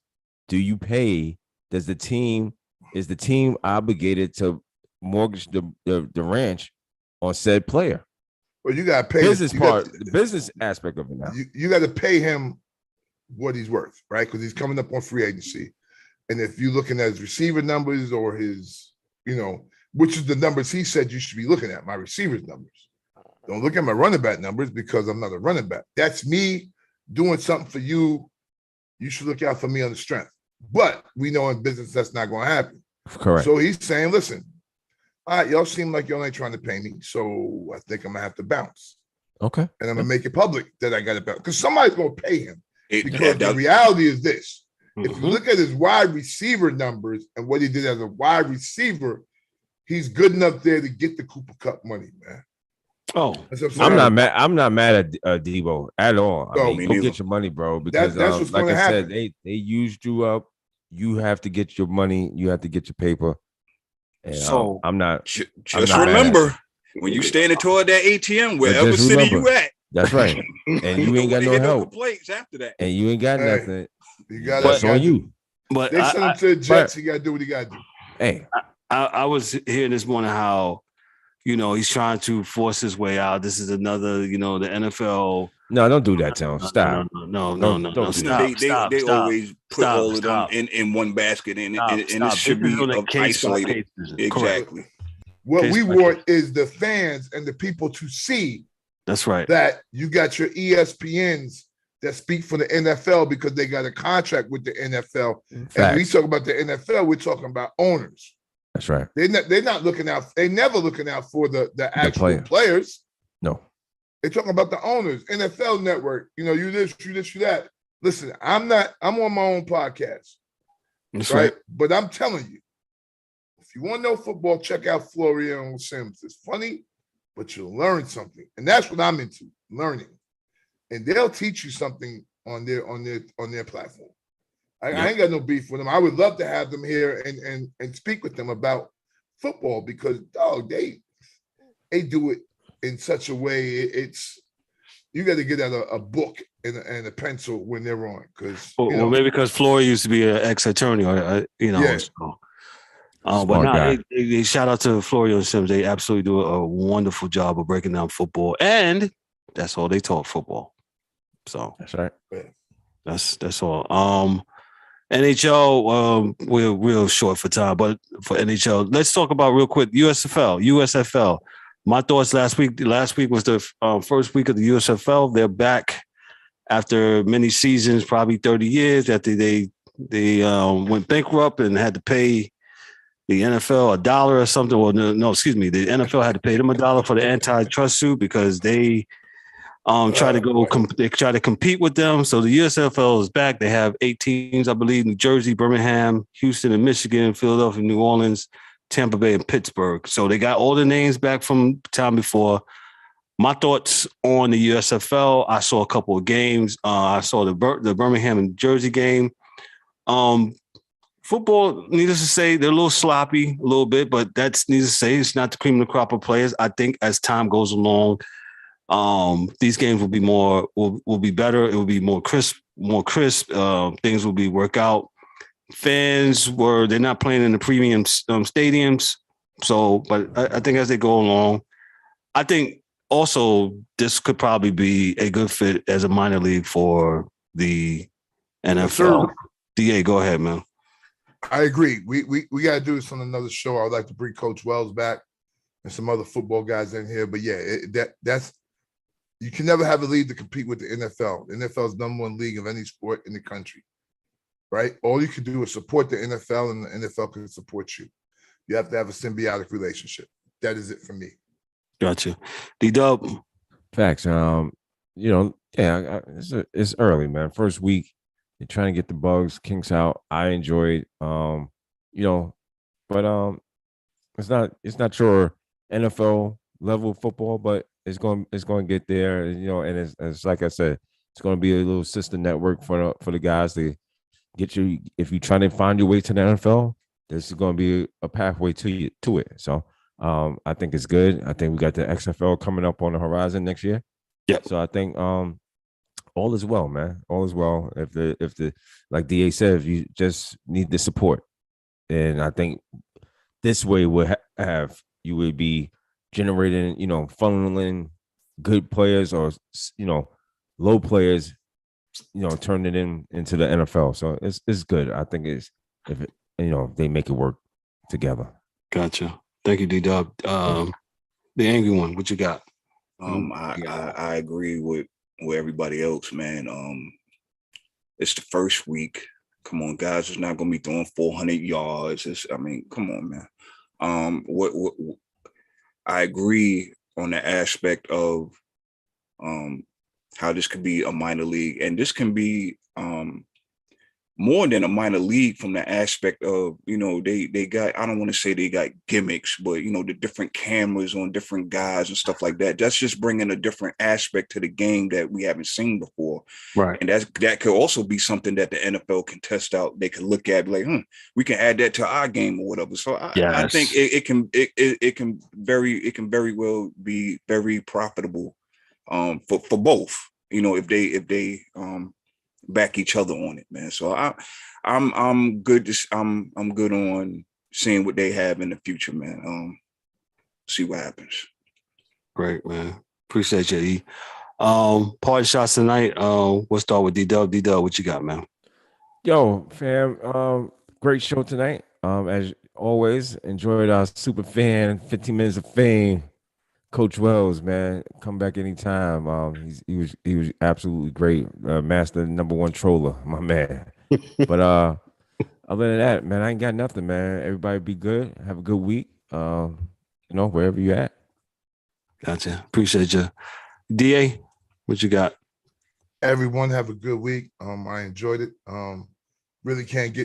Speaker 4: Do you pay? Is the team obligated to mortgage the ranch on said player?
Speaker 3: Well, you got to pay
Speaker 4: the business aspect of it now.
Speaker 3: You got to pay him what he's worth, right? Because he's coming up on free agency. And if you're looking at his receiver numbers or his, which is the numbers he said you should be looking at, my receivers numbers. Don't look at my running back numbers because I'm not a running back. That's me doing something for you. You should look out for me on the strength. But we know in business that's not going to happen.
Speaker 4: Correct.
Speaker 3: So he's saying, listen, all right, y'all seem like y'all ain't trying to pay me, so I think I'm going to have to bounce.
Speaker 4: Okay.
Speaker 3: And I'm going to make it public that I got to bounce. Because somebody's going to pay him. Because the reality is this. If you look at his wide receiver numbers and what he did as a wide receiver, he's good enough there to get the Cooper Kupp money, man.
Speaker 2: Oh,
Speaker 4: I'm not mad at Deebo at all. I mean, go get your money, bro. Because
Speaker 3: that's what's
Speaker 4: like I
Speaker 3: happen.
Speaker 4: said, they used you up. You have to get your money. You have to get your paper. And
Speaker 2: so
Speaker 4: I'm not.
Speaker 5: Just remember when you standing toward that ATM, wherever city you at.
Speaker 4: That's right. And you ain't got no help.
Speaker 5: After that,
Speaker 4: and you ain't got nothing.
Speaker 3: You got
Speaker 4: that's on you.
Speaker 2: But
Speaker 3: they sent him to the Jets. He got to do what he got to do.
Speaker 4: Hey,
Speaker 2: I was hearing this morning how, he's trying to force his way out. This is another, the NFL
Speaker 4: No, don't do that, Tim. Stop.
Speaker 2: No.
Speaker 4: Don't do
Speaker 2: Stop.
Speaker 4: that.
Speaker 5: They always put all of them in one basket, and it should be isolated. Exactly.
Speaker 3: What we want is the fans and the people to see.
Speaker 2: That's right.
Speaker 3: That you got your ESPNs that speak for the NFL because they got a contract with the NFL. And when we talk about the NFL, we're talking about owners.
Speaker 4: That's right.
Speaker 3: They're not looking out. They're never looking out for the actual players.
Speaker 4: No.
Speaker 3: They're talking about the owners, NFL network. You this, you that. Listen, I'm on my own podcast.
Speaker 2: That's right.
Speaker 3: But I'm telling you, if you want to know football, check out Florian Sims. It's funny, but you'll learn something. And that's what I'm into, learning. And they'll teach you something on their platform. I ain't got no beef with them. I would love to have them here and speak with them about football because they do it in such a way. It's you got to get out a book and a pencil when they're on because
Speaker 2: maybe because Flory used to be an ex-attorney
Speaker 3: Yeah.
Speaker 2: But shout out to Florian Sims. They absolutely do a wonderful job of breaking down football, and that's all they talk football. So
Speaker 4: that's right.
Speaker 2: That's all. NHL, we're real short for time, but for NHL, let's talk about real quick USFL. My thoughts last week was the first week of the USFL. They're back after many seasons, probably 30 years after they went bankrupt and had to pay the NFL $1 or something. Well, no, excuse me. The NFL had to pay them $1 for the antitrust suit because they try to compete with them. So the USFL is back. They have 8 teams, I believe: New Jersey, Birmingham, Houston, and Michigan, Philadelphia, New Orleans, Tampa Bay, and Pittsburgh. So they got all the names back from time before. My thoughts on the USFL: I saw a couple of games. I saw the Birmingham and Jersey game. Football, needless to say, they're a little sloppy, a little bit, but that's needless to say. It's not the cream of the crop of players. I think as time goes along, these games will be will be better. It will be more crisp. Things will be work out. Fans they're not playing in the premium stadiums. So, but I think as they go along, I think also this could probably be a good fit as a minor league for the NFL. DA, go ahead, man.
Speaker 3: I agree. We got to do this on another show. I would like to bring Coach Wells back and some other football guys in here. But yeah, that's you can never have a league to compete with the NFL. The NFL is number one league of any sport in the country, right? All you can do is support the NFL, and the NFL can support you. You have to have a symbiotic relationship. That is it for me.
Speaker 2: Gotcha. D-Dubb.
Speaker 4: Facts. It's early, man. First week, you're trying to get the bugs, kinks out. I enjoyed, but it's not your NFL level football, but it's going to get there, and it's like I said, it's going to be a little sister network for the guys to get you. If you're trying to find your way to the NFL, this is going to be a pathway to it. So I think it's good. I think we got the XFL coming up on the horizon next year.
Speaker 2: Yeah.
Speaker 4: So I think all is well, man. All is well. If the like DA said, if you just need the support, and I think this way you would be generating, funneling good players or low players, turning it into the NFL. So it's good. I think if they make it work together.
Speaker 2: Gotcha. Thank you, D-Dubb. The angry one, what you got?
Speaker 5: I agree with everybody else, man. It's the first week. Come on, guys. It's not gonna be throwing 400 yards. Come on, man. What I agree on the aspect of how this could be a minor league, and this can be more than a minor league from the aspect of, they got, I don't want to say they got gimmicks, but, the different cameras on different guys and stuff like that. That's just bringing a different aspect to the game that we haven't seen before.
Speaker 2: Right.
Speaker 5: And that could also be something that the NFL can test out. They can look at like, we can add that to our game or whatever. So I think it can very well be very profitable for both, if they back each other on it, man. So I'm good. I'm good on seeing what they have in the future, man. See what happens.
Speaker 2: Great, man. Appreciate you, E. Party shots tonight. We'll start with D-Dubb. D-Dubb, what you got, man?
Speaker 4: Yo, fam, great show tonight. As always, enjoyed our super fan 15 minutes of fame. Coach Wells, man, come back anytime. He was absolutely great. Master #1 troller, my man. But other than that, man, I ain't got nothing, man. Everybody be good. Have a good week. Wherever you at.
Speaker 2: Gotcha. Appreciate you. DA, what you got?
Speaker 3: Everyone have a good week. I enjoyed it. Really can't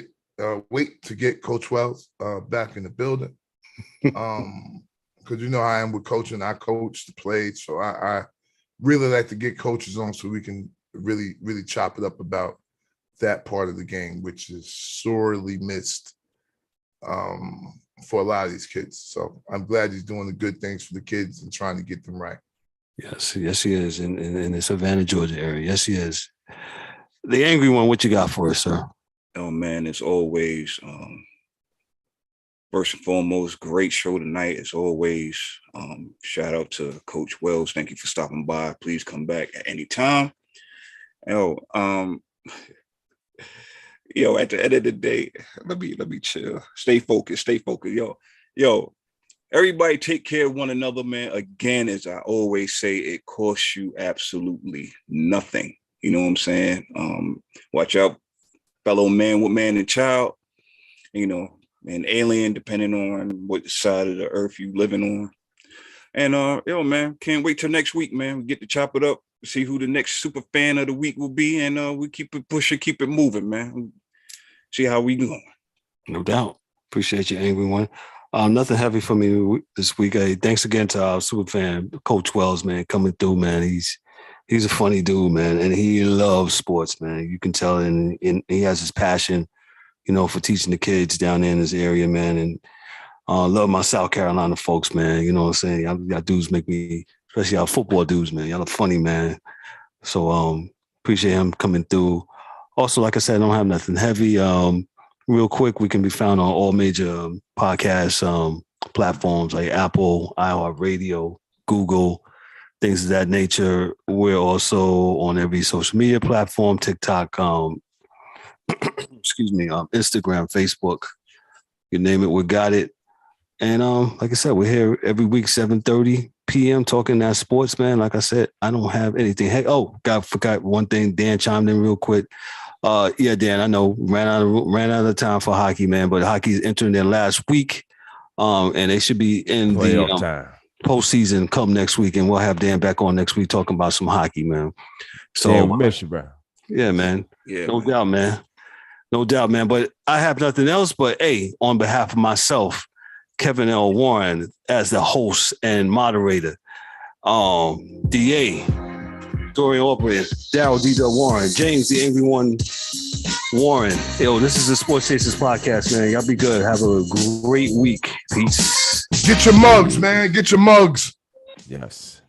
Speaker 3: wait to get Coach Wells back in the building. Because I am with coaching. I coach the plays, so I really like to get coaches on so we can really, really chop it up about that part of the game, which is sorely missed for a lot of these kids. So I'm glad he's doing the good things for the kids and trying to get them right.
Speaker 2: Yes, he is in the Savannah, Georgia area. Yes, he is. The angry one, what you got for us, sir?
Speaker 5: Oh man, as always, first and foremost, great show tonight. As always, shout out to Coach Wells. Thank you for stopping by. Please come back at any time. At the end of the day, let me chill. Stay focused. Yo. Everybody take care of one another, man. Again, as I always say, it costs you absolutely nothing. You know what I'm saying? Watch out, fellow man, woman, and child. An alien, depending on what side of the earth you living on. And man, can't wait till next week, man. We get to chop it up, see who the next super fan of the week will be, and we keep it pushing, keep it moving, man. See how we going.
Speaker 2: No doubt. Appreciate you, angry one. Nothing heavy for me this week. Thanks again to our super fan, Coach Wells, man, coming through, man. He's a funny dude, man, and he loves sports, man. You can tell, and he has his passion, for teaching the kids down there in this area, man. And love my South Carolina folks, man. You know what I'm saying? Y'all dudes make me, especially our football dudes, man. Y'all are funny, man. So appreciate him coming through. Also, like I said, I don't have nothing heavy. Real quick, we can be found on all major podcast platforms like Apple, iHeartRadio, Google, things of that nature. We're also on every social media platform, TikTok, Instagram, Facebook, you name it, we got it. And like I said, we're here every week, 7:30 p.m. talking that sports, man. Like I said, I don't have anything. Hey, forgot one thing. Dan chimed in real quick. Yeah, Dan, I know ran out of time for hockey, man, but hockey's entering their last week. And they should be in the postseason come next week. And we'll have Dan back on next week talking about some hockey, man. So
Speaker 4: we miss you, bro.
Speaker 2: Yeah, man. Yeah, no doubt, man. No doubt, man. But I have nothing else. But hey, on behalf of myself, Kevin L. Warren, as the host and moderator, DA, Dorian Aubrey, Daryl D.Dubb Warren, James the Angry One Warren. Yo, this is the Sports Chasers podcast, man. Y'all be good. Have a great week. Peace.
Speaker 3: Get your mugs, man. Get your mugs.
Speaker 4: Yes.